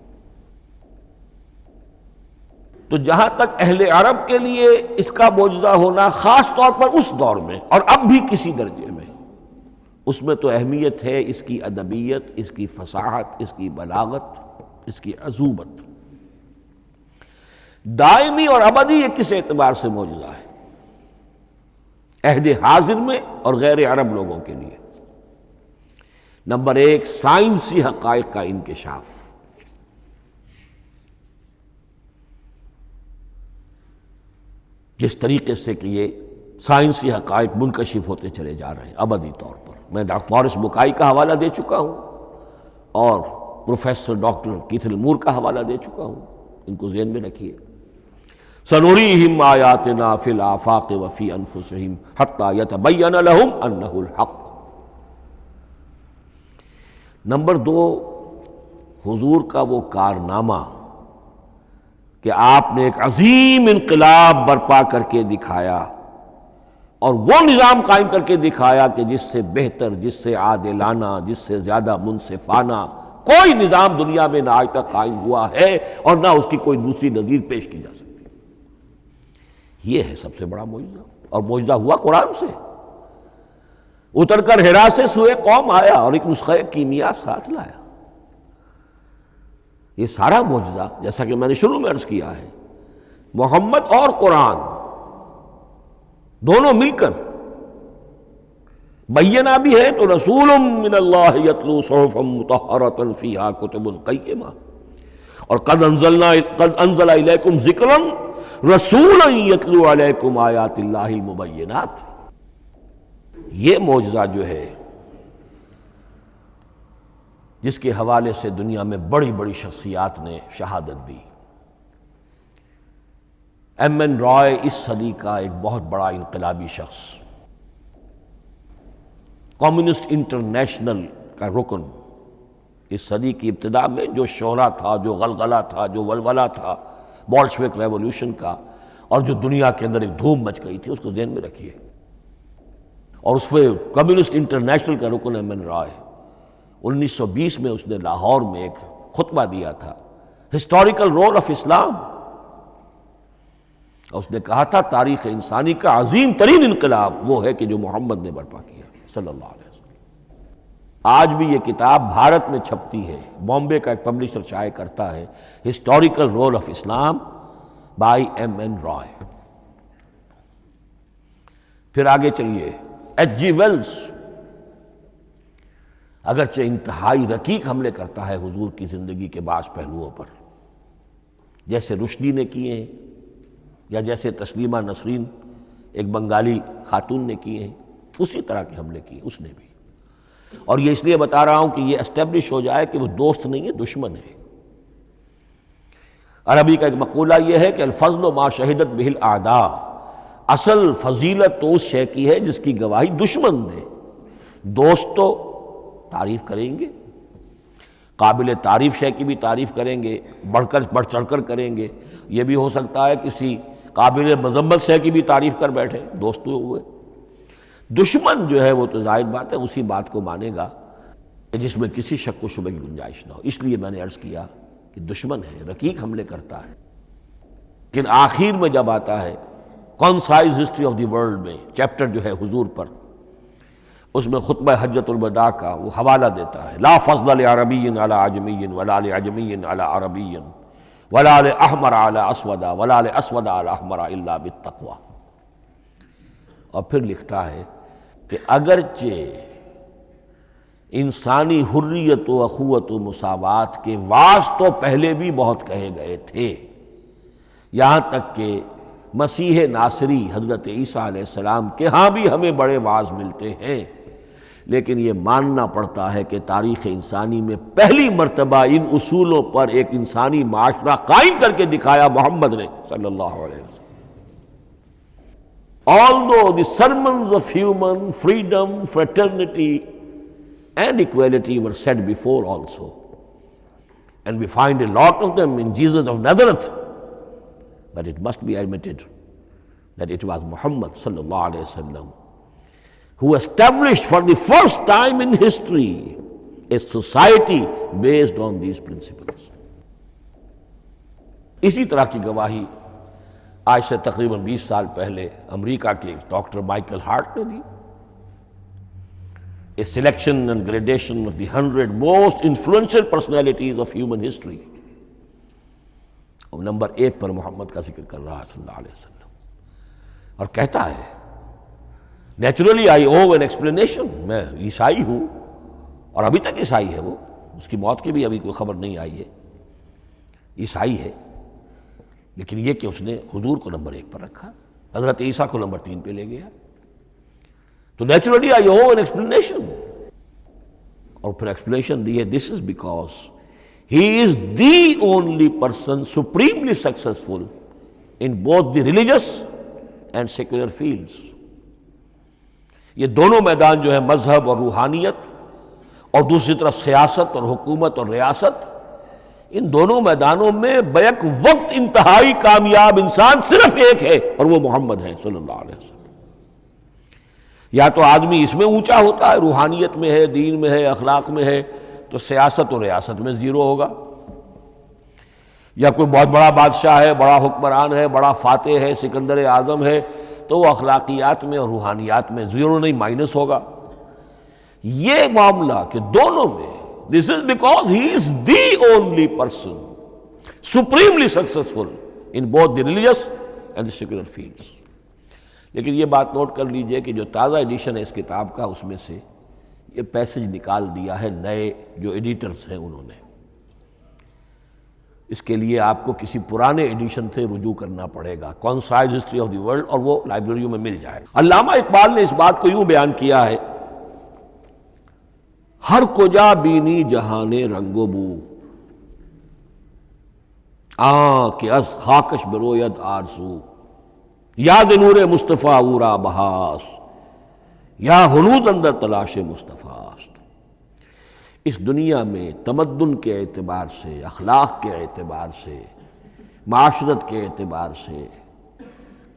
Speaker 2: تو جہاں تک اہل عرب کے لیے اس کا معجزہ ہونا خاص طور پر اس دور میں اور اب بھی کسی درجے میں، اس میں تو اہمیت ہے اس کی ادبیت، اس کی فصاحت، اس کی بلاغت، اس کی عذوبت۔ دائمی اور ابدی یہ کس اعتبار سے معجزہ ہے؟ عہد حاضر میں اور غیر عرب لوگوں کے لیے۔ نمبر 1، سائنسی حقائق کا انکشاف۔ جس طریقے سے کہ یہ سائنسی حقائق منکشف ہوتے چلے جا رہے ہیں ابدی طور پر۔ میں ڈاکٹر مورس بکائی کا حوالہ دے چکا ہوں اور پروفیسر ڈاکٹر کیتھل مور کا حوالہ دے چکا ہوں، ان کو ذہن میں رکھیے۔ سنریہم آیاتنا فی الآفاق وفی انفسہم حتی یتبین لہم انہ الحق۔ نمبر 2، حضور کا وہ کارنامہ کہ آپ نے ایک عظیم انقلاب برپا کر کے دکھایا اور وہ نظام قائم کر کے دکھایا کہ جس سے بہتر، جس سے عادلانہ، جس سے زیادہ منصفانہ کوئی نظام دنیا میں نہ آج تک قائم ہوا ہے اور نہ اس کی کوئی دوسری نظیر پیش کی جا سکتی۔ یہ ہے سب سے بڑا معجزہ، اور معجزہ ہوا قرآن سے۔ اتر کر حرا سے سوئے قوم آیا اور ایک نسخہ کیمیا ساتھ لایا۔ یہ سارا معجزہ جیسا کہ میں نے شروع میں عرض کیا ہے، محمد اور قرآن دونوں مل کر بینہ بھی ہے تو رسول من اللہ یتلو صحفا مطہرۃ فیہا کتب قیمہ، اور قد انزل الیکم ذکرا رسولا یتلو علیکم آیات اللہ المبینات۔ یہ معجزہ جو ہے جس کے حوالے سے دنیا میں بڑی بڑی شخصیات نے شہادت دی۔ ایم این رائے اس صدی کا ایک بہت بڑا انقلابی شخص، کمیونسٹ انٹرنیشنل کا رکن، اس صدی کی ابتدا میں جو شعلہ تھا، جو غلغلہ تھا، جو ولولہ تھا بولشوک ریولوشن کا، اور جو دنیا کے اندر ایک دھوم مچ گئی تھی، اس کو ذہن میں رکھیے۔ اور اس میں کمیونسٹ انٹرنیشنل کا رکن ایم این رائے، 1920 میں اس نے لاہور میں ایک خطبہ دیا تھا، ہسٹوریکل رول آف اسلام، اور اس نے کہا تھا تاریخ انسانی کا عظیم ترین انقلاب وہ ہے کہ جو محمد نے برپا کیا صلی اللہ علیہ وسلم۔ آج بھی یہ کتاب بھارت میں چھپتی ہے، بامبے کا ایک پبلشر شائع کرتا ہے، historical role of Islam by M N Roy. پھر آگے چلیے، ایچ جی ویلز اگرچہ انتہائی رقیق حملے کرتا ہے حضور کی زندگی کے بعض پہلوؤں پر، جیسے رشدی نے کیے ہیں یا جیسے تسلیمہ نسرین ایک بنگالی خاتون نے کیے ہیں، اسی طرح کے حملے کیے اس نے بھی۔ اور یہ اس لیے بتا رہا ہوں کہ یہ اسٹیبلش ہو جائے کہ وہ دوست نہیں ہے، دشمن ہے۔ عربی کا ایک مقولہ یہ ہے کہ الفضل ما شہدت بہ الاعداء، اصل فضیلت تو اس شے کی ہے جس کی گواہی دشمن دے۔ دوست تو تعریف کریں گے، قابل تعریف شے کی بھی تعریف کریں گے، بڑھ چڑھ کر کریں گے۔ یہ بھی ہو سکتا ہے کسی قابل مذمت شے کی بھی تعریف کر بیٹھے، دوست تو ہوئے۔ دشمن جو ہے وہ تو ظاہر بات ہے اسی بات کو مانے گا جس میں کسی شک و شبہ کی گنجائش نہ ہو۔ اس لیے میں نے عرض کیا کہ دشمن ہے، رقیق حملے کرتا ہے، لیکن آخر میں جب آتا ہے concise history of the world میں چیپٹر جو ہے حضور پر، اس میں خطبہ حجۃ الوداع کا وہ حوالہ دیتا ہے، لا فضل لعربی علی عجمی ولا لعجمی علی عربی ولا لاحمر علی اسود ولا لاسود علی احمر الا بالتقوی۔ اور پھر لکھتا ہے کہ اگرچہ انسانی حریت و اخوت و مساوات کے واعظ تو پہلے بھی بہت کہے گئے تھے، یہاں تک کہ مسیح ناصری حضرت عیسیٰ علیہ السلام کے ہاں بھی ہمیں بڑے واعظ ملتے ہیں، لیکن یہ ماننا پڑتا ہے کہ تاریخ انسانی میں پہلی مرتبہ ان اصولوں پر ایک انسانی معاشرہ قائم کر کے دکھایا محمد نے صلی اللہ علیہ وسلم۔ Although the sermons of human freedom, fraternity and equality were said before also, and we find a lot of them in Jesus of Nazareth, but it must be admitted that it was Muhammad sallallahu alaihi wasallam who established for the first time in history a society based on these principles. اسی طرح کی گواہی آج سے تقریباً 20 سال پہلے امریکہ کے ڈاکٹر مائیکل ہارٹ نے دی۔ A selection and gradation of the 100 most influential personalities of human history. اور نمبر 1 پر محمد کا ذکر کر رہا ہے صلی اللہ علیہ وسلم، اور کہتا ہے naturally I owe an explanation, میں عیسائی ہوں اور ابھی تک عیسائی ہے، وہ اس کی موت کی بھی ابھی کوئی خبر نہیں آئی ہے، عیسائی ہے، لیکن یہ کہ اس نے حضور کو نمبر 1 پر رکھا، حضرت عیسیٰ کو نمبر 3 پہ لے گیا، تو naturally I owe an explanation, اور پھر ایکسپلینیشن دی ہے this is because he is the only person supremely successful in both the religious and secular fields. یہ دونوں میدان جو ہے مذہب اور روحانیت اور دوسری طرف سیاست اور حکومت اور ریاست، ان دونوں میدانوں میں بیک وقت انتہائی کامیاب انسان صرف ایک ہے، اور وہ محمد ہے صلی اللہ علیہ وسلم۔ یا تو آدمی اس میں اونچا ہوتا ہے، روحانیت میں ہے، دین میں ہے، اخلاق میں ہے، تو سیاست اور ریاست میں زیرو ہوگا، یا کوئی بہت بڑا بادشاہ ہے، بڑا حکمران ہے، بڑا فاتح ہے، سکندر اعظم ہے، تو وہ اخلاقیات میں اور روحانیات میں زیرو نہیں، مائنس ہوگا۔ یہ معاملہ کہ دونوں میں this is because he is the only person supremely successful in both the religious and secular fields. لیکن یہ بات نوٹ کر لیجئے کہ جو تازہ ایڈیشن ہے اس کتاب کا، اس میں سے یہ پیسج نکال دیا ہے نئے جو ایڈیٹرز ہیں انہوں نے، اس کے لیے آپ کو کسی پرانے ایڈیشن سے رجوع کرنا پڑے گا، concise history of the world, اور وہ لائبریریوں میں مل جائے گا۔ علامہ اقبال نے اس بات کو یوں بیان کیا ہے، ہر کجا بینی جہان رنگ و بو، کہ از خاکش بروید آرزو، یاد نور مصطفیٰ اورا بہاس، یا ہنود اندر تلاش مصطفیٰ است۔ اس دنیا میں تمدن کے اعتبار سے، اخلاق کے اعتبار سے، معاشرت کے اعتبار سے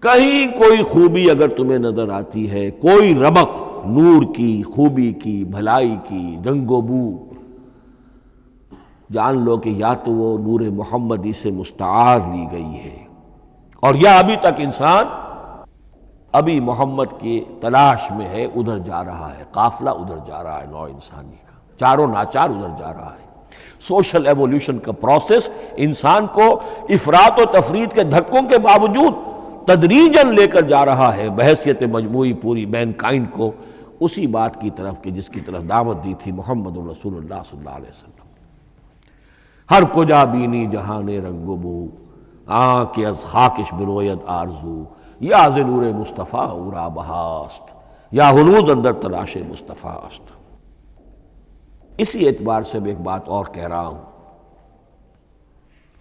Speaker 2: کہیں کوئی خوبی اگر تمہیں نظر آتی ہے، کوئی رمق نور کی، خوبی کی، بھلائی کی، رنگ و بو، جان لو کہ یا تو وہ نور محمدی سے مستعار لی گئی ہے، اور یا ابھی تک انسان ابھی محمد کی تلاش میں ہے، ادھر جا رہا ہے، قافلہ ادھر جا رہا ہے، نوع انسانی کا چاروں ناچار ادھر جا رہا ہے۔ سوشل ایوولوشن کا پروسیس انسان کو افراط و تفرید کے دھکوں کے باوجود تدریجاً لے کر جا رہا ہے بحیثیت مجموعی پوری مین کائنڈ کو اسی بات کی طرف کہ جس کی طرف دعوت دی تھی محمد رسول اللہ صلی اللہ علیہ وسلم۔ ہر کجا بینی جہان رنگ و بو، کہ از خاکش بروید آرزو، یا ز نور مصطفیٰ اورا بہاست، یا ہنود اندر تلاش مصطفیٰ است۔ اسی اعتبار سے میں ایک بات اور کہہ رہا ہوں،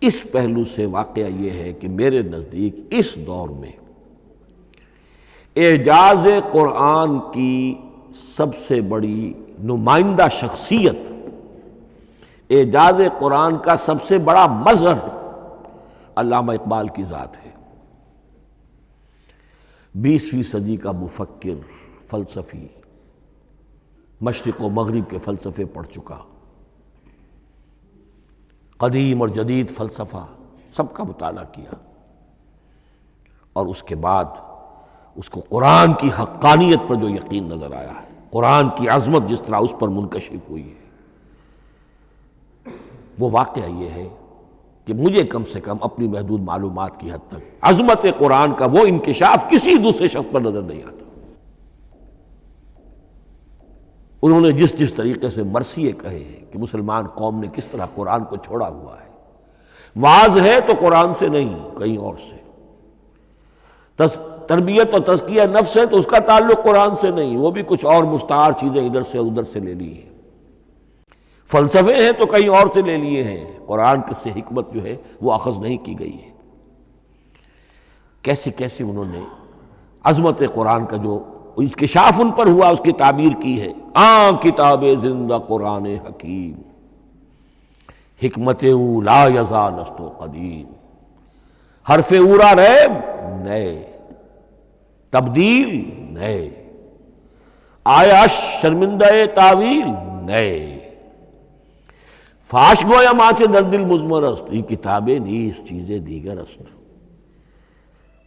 Speaker 2: اس پہلو سے واقعہ یہ ہے کہ میرے نزدیک اس دور میں اعجاز قرآن کی سب سے بڑی نمائندہ شخصیت، اعجاز قرآن کا سب سے بڑا مظہر علامہ اقبال کی ذات ہے۔ 20ویں صدی کا مفکر، فلسفی، مشرق و مغرب کے فلسفے پڑھ چکا، قدیم اور جدید فلسفہ سب کا مطالعہ کیا، اور اس کے بعد اس کو قرآن کی حقانیت پر جو یقین نظر آیا ہے، قرآن کی عظمت جس طرح اس پر منکشف ہوئی ہے، وہ واقعہ یہ ہے کہ مجھے کم سے کم اپنی محدود معلومات کی حد تک عظمت قرآن کا وہ انکشاف کسی دوسرے شخص پر نظر نہیں آتا۔ انہوں نے جس طریقے سے مرثیے کہے ہیں کہ مسلمان قوم نے کس طرح قرآن کو چھوڑا ہوا ہے، واعظ ہے تو قرآن سے نہیں، کہیں اور سے۔ تربیت اور تزکیہ نفس ہے تو اس کا تعلق قرآن سے نہیں، وہ بھی کچھ اور مستعار چیزیں ادھر سے ادھر سے لے لی ہیں۔ فلسفے ہیں تو کہیں اور سے لے لیے ہیں، قرآن سے حکمت جو ہے وہ اخذ نہیں کی گئی ہے۔ کیسے کیسے انہوں نے عظمت قرآن کا جو انکشاف ان پر ہوا اس کی تعبیر کی ہے۔ کتاب زندہ قرآن حکیم، حکمت او لا یزال است و قدیم، حرف اورا ریب نئے، تبدیل نئے، آیاش شرمندہ تعویل نئے، فاش گویا ماں سے در دل مضمر است، یہ کتابیں نیز چیزیں دیگر است،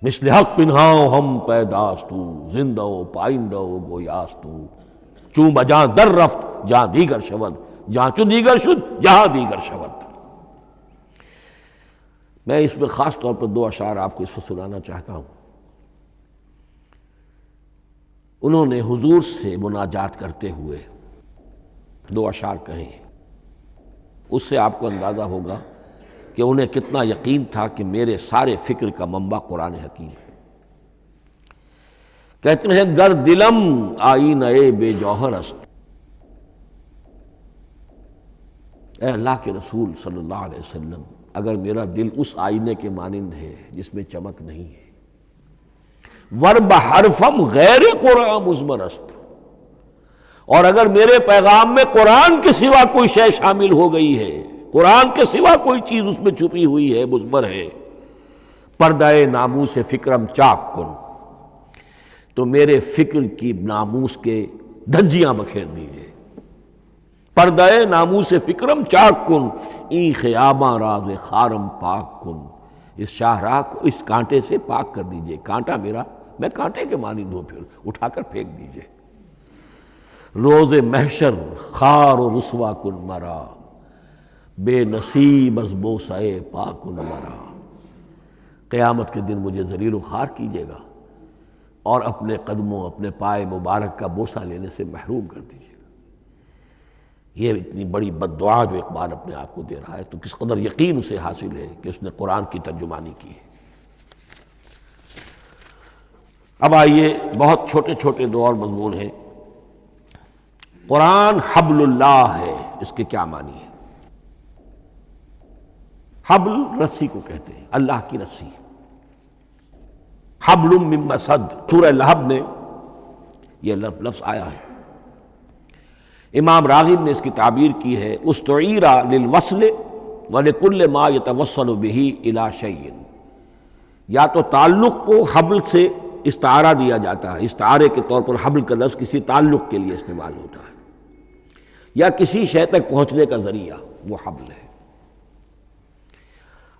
Speaker 2: مثل حق پنہاؤ ہم پیداستو، زندہ و پائندہ و گویاستو، چون بجاں در رفت جہاں دیگر شود، جہاں چو دیگر شد جہاں دیگر شود۔ میں اس میں خاص طور پر دو اشعار آپ کو اس وقت سنانا چاہتا ہوں۔ انہوں نے حضور سے مناجات کرتے ہوئے دو اشعار کہے ہیں، اس سے آپ کو اندازہ ہوگا کہ انہیں کتنا یقین تھا کہ میرے سارے فکر کا منبع قرآن حکیم ہے۔ کہتے ہیں گر دلم آئینہ بے جوہر است، اے اللہ کے رسول صلی اللہ علیہ وسلم، اگر میرا دل اس آئینے کے مانند ہے جس میں چمک نہیں ہے، ور بحرفم غیر قرآن مضمر است، اور اگر میرے پیغام میں قرآن کے سوا کوئی شے شامل ہو گئی ہے، قرآن کے سوا کوئی چیز اس میں چھپی ہوئی ہے، مضمر ہے، پردہ ناموس فکرم چاک کن، تو میرے فکر کی ناموس کے دھجیاں بکھیر دیجئے۔ پردہ ناموس فکرم چاک کن، این خیاباں راز خارم پاک کن، اس شاہراہ کو اس کانٹے سے پاک کر دیجئے، کانٹا میرا، میں کانٹے کے مانند ہوں، پھر اٹھا کر پھینک دیجئے۔ روز محشر خار و رسوا کن مرا، بے نصیب از بوسہ پاک کن مرا، قیامت کے دن مجھے ذلیل و خوار کیجیے گا اور اپنے قدموں، اپنے پائے مبارک کا بوسہ لینے سے محروم کر دیجیے گا۔ یہ اتنی بڑی بد دعا جو اقبال اپنے آپ کو دے رہا ہے، تو کس قدر یقین اسے حاصل ہے کہ اس نے قرآن کی ترجمانی کی ہے۔ اب آئیے، بہت چھوٹے چھوٹے دو اور مضمون ہیں۔ قرآن حبل اللہ ہے، اس کے کیا معنی ہے؟ حبل رسی کو کہتے ہیں، اللہ کی رسی۔ حبل من مسد، سورہ لہب میں یہ لفظ آیا ہے۔ امام راغب نے اس کی تعبیر کی ہے، استعیر للوصل ولکل ما یتوصل بہ الی شیء، یا تو تعلق کو حبل سے استعارہ دیا جاتا ہے، استعارے کے طور پر حبل کا لفظ کسی تعلق کے لیے استعمال ہوتا ہے، یا کسی شے تک پہنچنے کا ذریعہ، وہ حبل ہے۔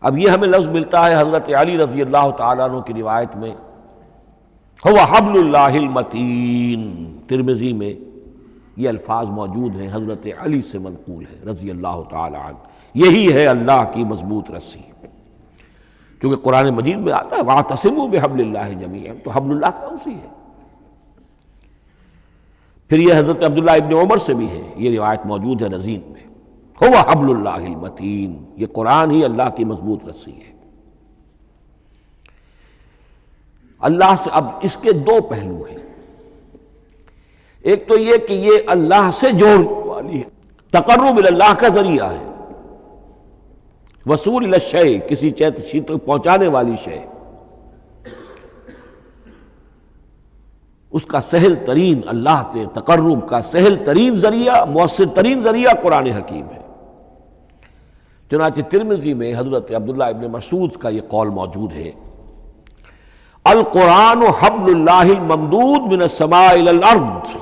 Speaker 2: اب یہ ہمیں لفظ ملتا ہے حضرت علی رضی اللہ تعالیٰ عنہ کی روایت میں، هو حبل اللہ المتین، ترمذی میں یہ الفاظ موجود ہیں، حضرت علی سے منقول ہے رضی اللہ تعالیٰ عنہ، یہی ہے اللہ کی مضبوط رسی۔ کیونکہ قرآن مجید میں آتا ہے وَاعْتَصِمُوا بِحَبْلِ اللَّهِ جَمِيعًا، تو حبل اللہ کون سی ہے؟ پھر یہ حضرت عبداللہ ابن عمر سے بھی ہے، یہ روایت موجود ہے رزین میں، هو حبل اللہ المتین، یہ قرآن ہی اللہ کی مضبوط رسی ہے۔ اللہ سے اب اس کے دو پہلو ہیں، ایک تو یہ کہ یہ اللہ سے جوڑنے والی ہے، تقرب اللہ کا ذریعہ ہے، وصول الی الشیء، کسی چیز تک پہنچانے والی شے، اس کا سہل ترین، اللہ کے تقرب کا سہل ترین ذریعہ، مؤثر ترین ذریعہ قرآن حکیم ہے۔ چنانچہ ترمذی میں حضرت عبداللہ ابن مسعود کا یہ قول موجود ہے، القرآن حبل اللہ الممدود من السماء الی الارض،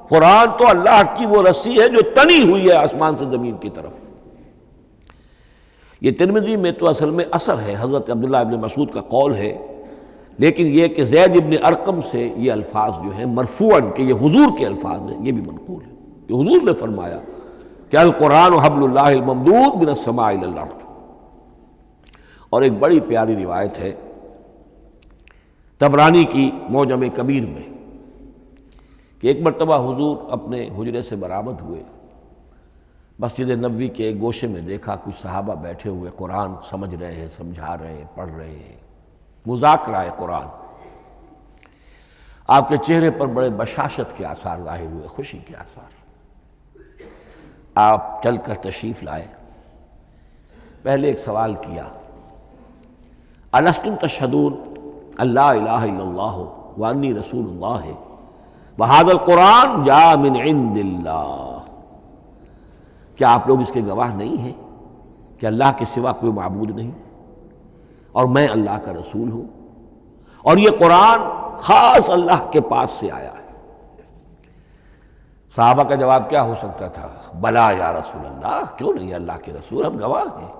Speaker 2: قرآن تو اللہ کی وہ رسی ہے جو تنی ہوئی ہے آسمان سے زمین کی طرف۔ یہ ترمذی میں تو اصل میں اثر ہے، حضرت عبداللہ ابن مسعود کا قول ہے، لیکن یہ کہ زید ابن ارقم سے یہ الفاظ جو ہیں مرفوعاً کہ یہ حضور کے الفاظ ہیں، یہ بھی منقول ہے کہ حضور نے فرمایا کہ القرآن حبل اللہ الممدود من السماء الی الارض۔ اور ایک بڑی پیاری روایت ہے طبرانی کی معجم کبیر میں کہ ایک مرتبہ حضور اپنے حجرے سے برآمد ہوئے مسجد نبوی کے ایک گوشے میں دیکھا کچھ صحابہ بیٹھے ہوئے قرآن سمجھ رہے ہیں، سمجھا رہے ہیں، پڑھ رہے ہیں، مذاکرہ ہے قرآن۔ آپ کے چہرے پر بڑے بشاشت کے آثار ظاہر ہوئے، خوشی کے آثار۔ آپ چل کر تشریف لائے، پہلے ایک سوال کیا، الستم تشہدون اللہ الہ الا اللہ وانی رسول اللہ وہذا القرآن جاء من عند اللہ، کیا آپ لوگ اس کے گواہ نہیں ہیں کہ اللہ کے سوا کوئی معبود نہیں اور میں اللہ کا رسول ہوں، اور یہ قرآن خاص اللہ کے پاس سے آیا ہے؟ صحابہ کا جواب کیا ہو سکتا تھا؟ بلا یا رسول اللہ، کیوں نہیں اللہ کے رسول، ہم گواہ ہیں،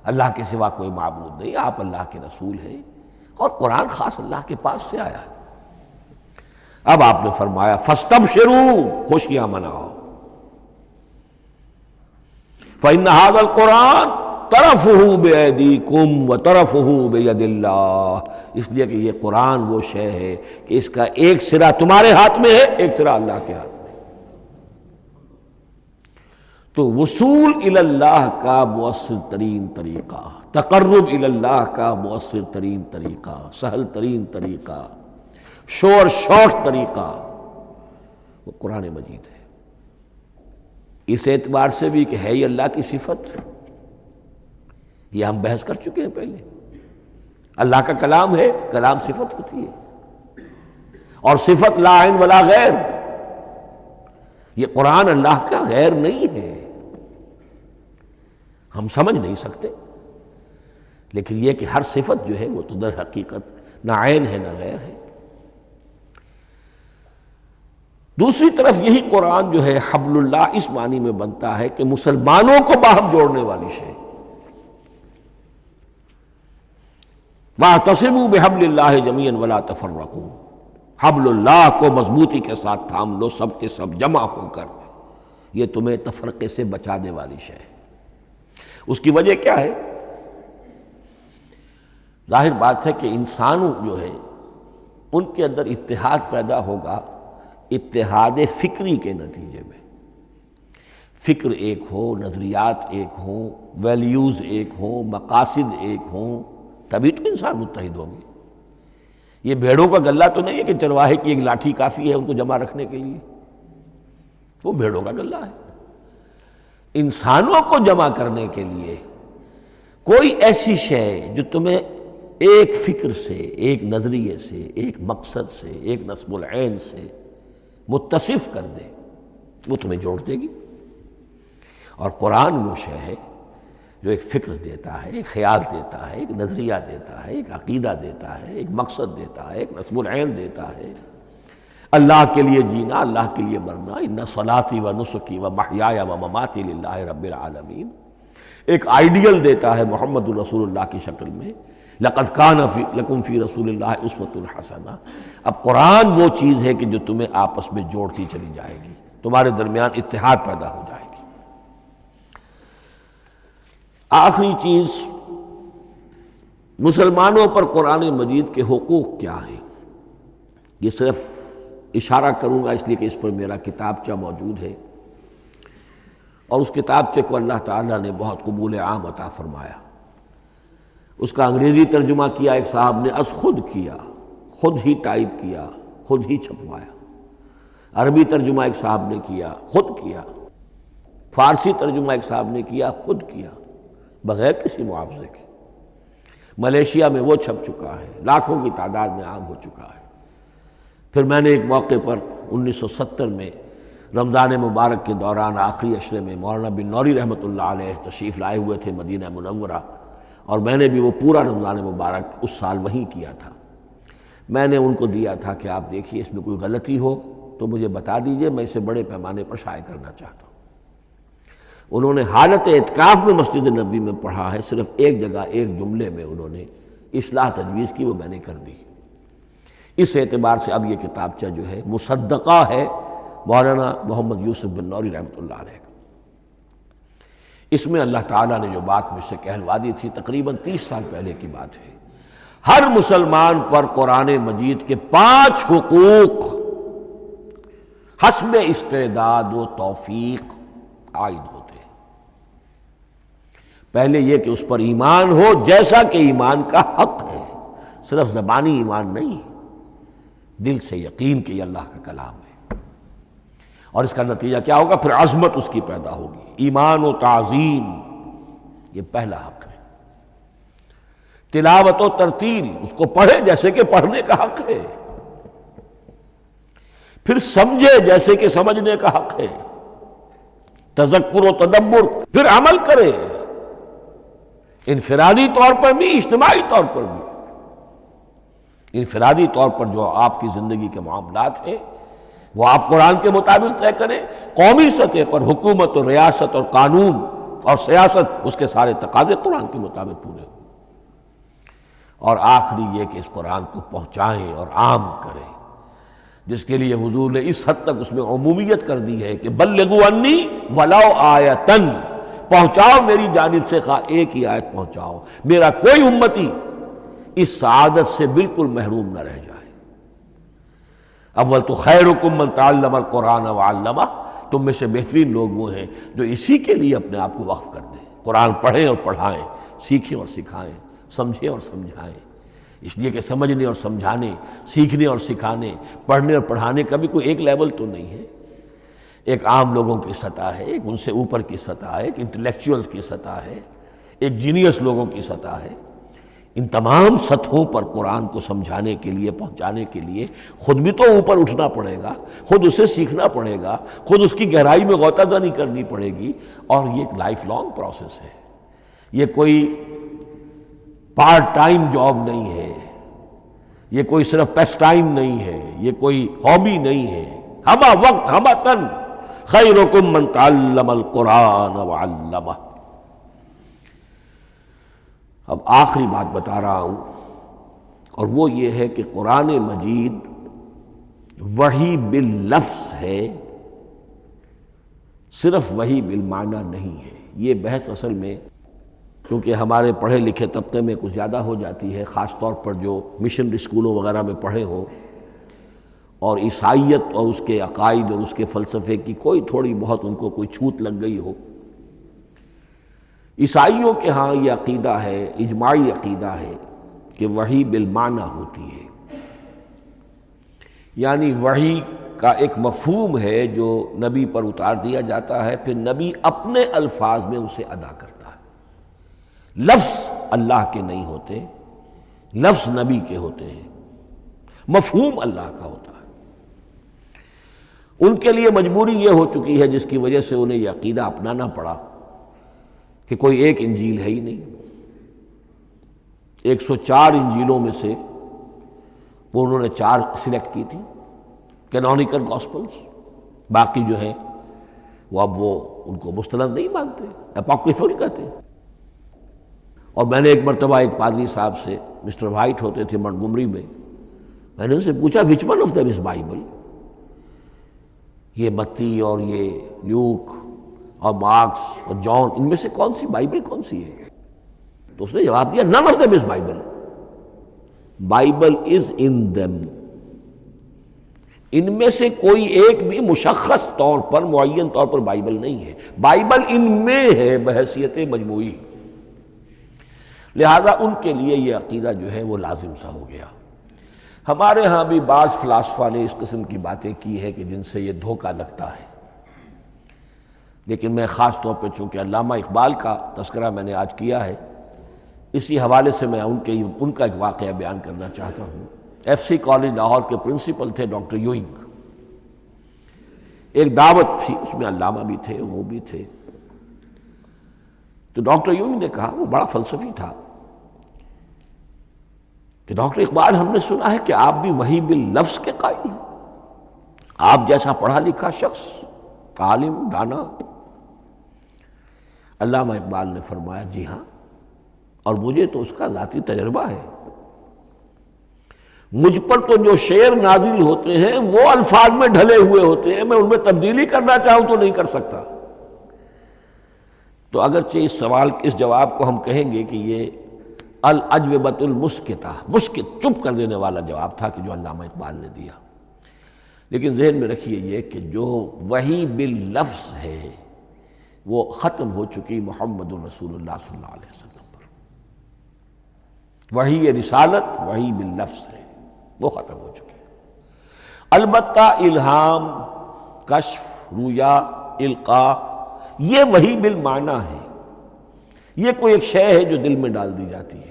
Speaker 2: اللہ کے سوا کوئی معبود نہیں، آپ اللہ کے رسول ہیں اور قرآن خاص اللہ کے پاس سے آیا ہے۔ اب آپ نے فرمایا فاستبشروا، خوشیاں مناؤ، فإن هذا القرآن طرفه بأيديكم وطرفه بيد اللہ، اس لیے کہ یہ قرآن وہ شے ہے کہ اس کا ایک سرا تمہارے ہاتھ میں ہے، ایک سرا اللہ کے ہاتھ میں۔ تو وصول الی اللہ کا مؤثر ترین طریقہ، تقرب الی اللہ کا مؤثر ترین طریقہ، سہل ترین طریقہ، شور شوٹ طریقہ وہ قرآن مجید ہے۔ اس اعتبار سے بھی کہ ہے ہی اللہ کی صفت، یہ ہم بحث کر چکے ہیں پہلے، اللہ کا کلام ہے، کلام صفت ہوتی ہے، اور صفت لا عین ولا غیر، یہ قرآن اللہ کا غیر نہیں ہے، ہم سمجھ نہیں سکتے، لیکن یہ کہ ہر صفت جو ہے وہ تو در حقیقت نہ عین ہے نہ غیر ہے۔ دوسری طرف یہی قرآن جو ہے حبل اللہ اس معنی میں بنتا ہے کہ مسلمانوں کو باہم جوڑنے والی شے، وَاعْتَصِمُوا بِحَبْلِ اللَّهِ جَمِيعًا وَلَا تَفَرَّقُوا، حبل اللہ کو مضبوطی کے ساتھ تھام لو، سب کے سب جمع ہو کر، یہ تمہیں تفرقے سے بچانے والی شے ہے۔ اس کی وجہ کیا ہے؟ ظاہر بات ہے کہ انسانوں جو ہے ان کے اندر اتحاد پیدا ہوگا اتحاد فکری کے نتیجے میں، فکر ایک ہو، نظریات ایک ہوں، ویلیوز ایک ہوں، مقاصد ایک ہوں، تبھی تو انسان متحد ہوں گے۔ یہ بھیڑوں کا غلہ تو نہیں ہے کہ چرواہے کی ایک لاٹھی کافی ہے ان کو جمع رکھنے کے لیے، وہ بھیڑوں کا غلہ ہے۔ انسانوں کو جمع کرنے کے لیے کوئی ایسی شے جو تمہیں ایک فکر سے، ایک نظریے سے، ایک مقصد سے، ایک نصب العین سے متصف کر دے، وہ تمہیں جوڑ دے گی۔ اور قرآن وہ شے ہے جو ایک فکر دیتا ہے، ایک خیال دیتا ہے، ایک نظریہ دیتا ہے، ایک عقیدہ دیتا ہے، ایک مقصد دیتا ہے، ایک نصب العین دیتا ہے، اللہ کے لیے جینا، اللہ کے لیے مرنا، ان صلاتی و نسکی و محیای و مماتی للہ رب العالمین، ایک آئیڈیل دیتا ہے محمد الرسول اللہ کی شکل میں، لقد کان لکم فی رسول اللہ اسوۃ حسنہ۔ اب قرآن وہ چیز ہے کہ جو تمہیں آپس میں جوڑتی چلی جائے گی، تمہارے درمیان اتحاد پیدا ہو جائے گی۔ آخری چیز، مسلمانوں پر قرآن مجید کے حقوق کیا ہیں؟ یہ صرف اشارہ کروں گا اس لیے کہ اس پر میرا کتابچہ موجود ہے، اور اس کتابچے کو اللہ تعالیٰ نے بہت قبول عام عطا فرمایا۔ اس کا انگریزی ترجمہ کیا ایک صاحب نے، از خود کیا، خود ہی ٹائپ کیا، خود ہی چھپوایا۔ عربی ترجمہ ایک صاحب نے کیا، خود کیا۔ فارسی ترجمہ ایک صاحب نے کیا، خود کیا، بغیر کسی معاوضے کے۔ ملیشیا میں وہ چھپ چکا ہے، لاکھوں کی تعداد میں عام ہو چکا ہے۔ پھر میں نے ایک موقع پر 1970 میں رمضان مبارک کے دوران آخری عشرے میں مولانا بن نوری رحمۃ اللہ علیہ تشریف لائے ہوئے تھے مدینہ منورہ، اور میں نے بھی وہ پورا رمضان مبارک اس سال وہیں کیا تھا۔ میں نے ان کو دیا تھا کہ آپ دیکھیے اس میں کوئی غلطی ہو تو مجھے بتا دیجئے، میں اسے بڑے پیمانے پر شائع کرنا چاہتا ہوں۔ انہوں نے حالت اعتکاف میں مسجد نبوی میں پڑھا ہے، صرف ایک جگہ ایک جملے میں انہوں نے اصلاح تجویز کی، وہ میں نے کر دی۔ اس اعتبار سے اب یہ کتابچہ جو ہے مصدقہ ہے مولانا محمد یوسف بن نوری رحمۃ اللہ علیہ کا۔ اس میں اللہ تعالیٰ نے جو بات مجھ سے کہلوا دی تھی، تقریباً 30 سال پہلے کی بات ہے، ہر مسلمان پر قرآن مجید کے 5 حقوق حسب استعداد و توفیق عائد ہوتے ہیں۔ پہلے یہ کہ اس پر ایمان ہو جیسا کہ ایمان کا حق ہے، صرف زبانی ایمان نہیں، دل سے یقین کہ یہ اللہ کا کلام ہے۔ اور اس کا نتیجہ کیا ہوگا؟ پھر عظمت اس کی پیدا ہوگی، ایمان و تعظیم، یہ پہلا حق ہے۔ تلاوت و ترتیل، اس کو پڑھے جیسے کہ پڑھنے کا حق ہے، پھر سمجھے جیسے کہ سمجھنے کا حق ہے، تذکر و تدبر، پھر عمل کرے، انفرادی طور پر بھی اجتماعی طور پر بھی۔ انفرادی طور پر جو آپ کی زندگی کے معاملات ہیں وہ آپ قرآن کے مطابق طے کریں، قومی سطح پر حکومت اور ریاست اور قانون اور سیاست، اس کے سارے تقاضے قرآن کے مطابق پورے ہوں، اور آخری یہ کہ اس قرآن کو پہنچائیں اور عام کریں، جس کے لیے حضور نے اس حد تک اس میں عمومیت کر دی ہے کہ بلغوا انی ولو آیۃ، پہنچاؤ میری جانب سے خواہ ایک ہی آیت پہنچاؤ، میرا کوئی امتی اس سعادت سے بالکل محروم نہ رہ جائے۔ اول تو خیرکم من تعلم القرآن وعلمہ، تم میں سے بہترین لوگ وہ ہیں جو اسی کے لیے اپنے آپ کو وقف کر دیں، قرآن پڑھیں اور پڑھائیں، سیکھیں اور سکھائیں، سمجھیں اور سمجھائیں۔ اس لیے کہ سمجھنے اور سمجھانے، سیکھنے اور سکھانے، پڑھنے اور پڑھانے کا بھی کوئی ایک لیول تو نہیں ہے، ایک عام لوگوں کی سطح ہے، ایک ان سے اوپر کی سطح ہے، ایک انٹلیکچوئلز کی سطح ہے، ایک جینیس لوگوں کی سطح ہے۔ ان تمام سطحوں پر قرآن کو سمجھانے کے لیے، پہنچانے کے لیے خود بھی تو اوپر اٹھنا پڑے گا، خود اسے سیکھنا پڑے گا، خود اس کی گہرائی میں غوطہ زنی کرنی پڑے گی، اور یہ ایک لائف لانگ پروسیس ہے، یہ کوئی پارٹ ٹائم جاب نہیں ہے، یہ کوئی صرف پیس ٹائم نہیں ہے، یہ کوئی ہابی نہیں ہے، ہمہ وقت ہمہ تن، خیرکم من تعلم القرآن وعلمہ۔ اب آخری بات بتا رہا ہوں، اور وہ یہ ہے کہ قرآن مجید وحی باللفظ ہے، صرف وحی بالمعنی نہیں ہے۔ یہ بحث اصل میں کیونکہ ہمارے پڑھے لکھے طبقے میں کچھ زیادہ ہو جاتی ہے، خاص طور پر جو مشنری اسکولوں وغیرہ میں پڑھے ہوں اور عیسائیت اور اس کے عقائد اور اس کے فلسفے کی کوئی تھوڑی بہت ان کو کوئی چھوت لگ گئی ہو۔ عیسائیوں کے ہاں یہ عقیدہ ہے، اجماعی عقیدہ ہے کہ وحی بالمعنی ہوتی ہے، یعنی وحی کا ایک مفہوم ہے جو نبی پر اتار دیا جاتا ہے، پھر نبی اپنے الفاظ میں اسے ادا کرتا ہے۔ لفظ اللہ کے نہیں ہوتے، لفظ نبی کے ہوتے ہیں، مفہوم اللہ کا ہوتا ہے۔ ان کے لیے مجبوری یہ ہو چکی ہے جس کی وجہ سے انہیں یہ عقیدہ اپنانا پڑا کہ کوئی ایک انجیل ہے ہی نہیں، 104 انجیلوں میں سے وہ انہوں نے 4 سلیکٹ کی تھی کینونیکل گاسپلز، باقی جو ہیں وہ اب وہ ان کو مستند نہیں مانتے، اپوکریفل کہتے ہیں۔ اور میں نے ایک مرتبہ ایک پادری صاحب سے، مسٹر وائٹ ہوتے تھے منٹگمری میں نے ان سے پوچھا which one of them is Bible, یہ متی اور یہ لیوک اور مارکس اور جان، ان میں سے کون سی بائبل کون سی ہے؟ تو اس نے جواب دیا none of them is Bible. Bible is in them. ان میں سے کوئی ایک بھی مشخص طور پر، معین طور پر بائبل نہیں ہے، بائبل ان میں ہے بحیثیت مجموعی۔ لہذا ان کے لیے یہ عقیدہ جو ہے وہ لازم سا ہو گیا۔ ہمارے ہاں بھی بعض فلاسفہ نے اس قسم کی باتیں کی ہے کہ جن سے یہ دھوکہ لگتا ہے، لیکن میں خاص طور پہ چونکہ علامہ اقبال کا تذکرہ میں نے آج کیا ہے، اسی حوالے سے میں ان کا ایک واقعہ بیان کرنا چاہتا ہوں۔ ایف سی کالج لاہور کے پرنسپل تھے ڈاکٹر یوئنگ، ایک دعوت تھی، اس میں علامہ بھی تھے، وہ بھی تھے۔ تو ڈاکٹر یوئنگ نے کہا، وہ بڑا فلسفی تھا، کہ ڈاکٹر اقبال ہم نے سنا ہے کہ آپ بھی وحی باللفظ کے قائل ہیں، آپ جیسا پڑھا لکھا شخص، عالم دانا۔ علامہ اقبال نے فرمایا جی ہاں، اور مجھے تو اس کا ذاتی تجربہ ہے، مجھ پر تو جو شعر نازل ہوتے ہیں وہ الفاظ میں ڈھلے ہوئے ہوتے ہیں، میں ان میں تبدیلی کرنا چاہوں تو نہیں کر سکتا۔ تو اگرچہ اس سوال اس جواب کو ہم کہیں گے کہ یہ الاجوبۃ المسکتہ، مسکت، چپ کر دینے والا جواب تھا کہ جو علامہ اقبال نے دیا، لیکن ذہن میں رکھیے یہ کہ جو وحی باللفظ ہے وہ ختم ہو چکی محمد الرسول اللہ صلی اللہ علیہ وسلم پر۔ وحی رسالت وحی باللفظ ہے، وہ ختم ہو چکی۔ البتہ الہام، کشف، رویا، القاء، یہ وحی بالمعنی ہے، یہ کوئی ایک شے ہے جو دل میں ڈال دی جاتی ہے۔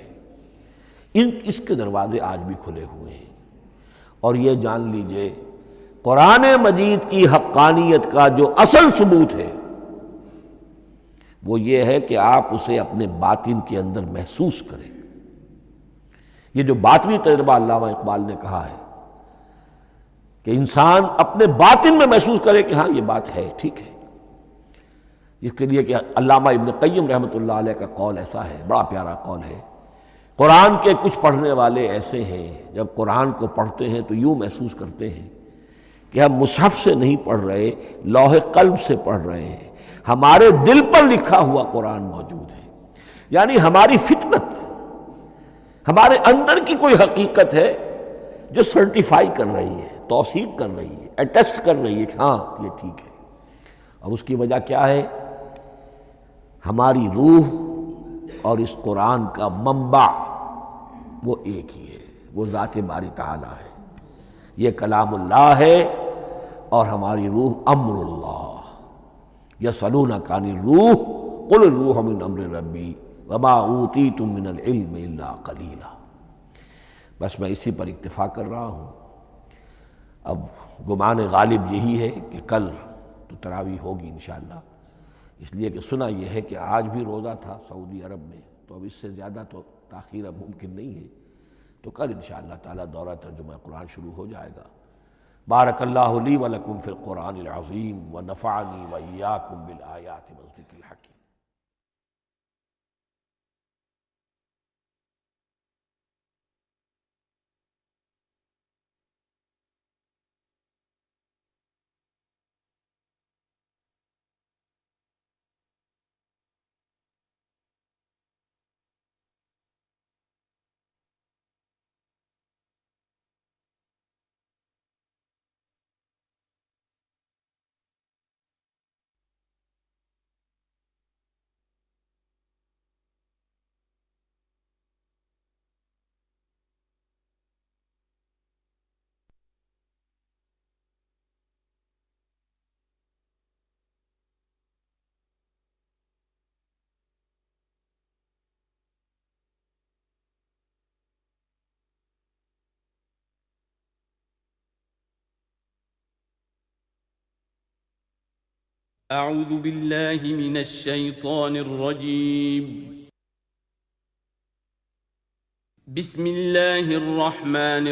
Speaker 2: اس کے دروازے آج بھی کھلے ہوئے ہیں، اور یہ جان لیجئے قرآن مجید کی حقانیت کا جو اصل ثبوت ہے وہ یہ ہے کہ آپ اسے اپنے باطن کے اندر محسوس کریں۔ یہ جو باطنی تجربہ علامہ اقبال نے کہا ہے کہ انسان اپنے باطن میں محسوس کرے کہ ہاں یہ بات ہے، ٹھیک ہے، اس کے لیے کہ علامہ ابن قیم رحمۃ اللہ علیہ کا قول ایسا ہے، بڑا پیارا قول ہے، قرآن کے کچھ پڑھنے والے ایسے ہیں جب قرآن کو پڑھتے ہیں تو یوں محسوس کرتے ہیں کہ ہم مصحف سے نہیں پڑھ رہے، لوح قلب سے پڑھ رہے ہیں، ہمارے دل پر لکھا ہوا قرآن موجود ہے، یعنی ہماری فطرت، ہمارے اندر کی کوئی حقیقت ہے جو سرٹیفائی کر رہی ہے، توثیق کر رہی ہے، اٹیسٹ کر رہی ہے کہ ہاں یہ ٹھیک ہے۔ اور اس کی وجہ کیا ہے؟ ہماری روح اور اس قرآن کا منبع وہ ایک ہی ہے، وہ ذات باری تعالیٰ ہے، یہ کلام اللہ ہے، اور ہماری روح امر اللہ۔ یسألونک عن الروح قل الروح من امر ربی وما اوتیتم من العلم الا قلیلا۔ بس میں اسی پر اکتفا کر رہا ہوں۔ اب گمان غالب یہی ہے کہ کل تو تراویح ہوگی انشاءاللہ، اس لیے کہ سنا یہ ہے کہ آج بھی روزہ تھا سعودی عرب میں، تو اب اس سے زیادہ تو تاخیر اب ممکن نہیں ہے، تو کل انشاءاللہ تعالی دورہ ترجمہ قرآن شروع ہو جائے گا۔ بارک اللہ لی ولکم فی القرآن العظیم ونفعنی وإیاکم بالآیات والذکر الحکیم۔
Speaker 1: أعوذ بالله من الشيطان الرجيم. بسم الله الرحمن الرحيم.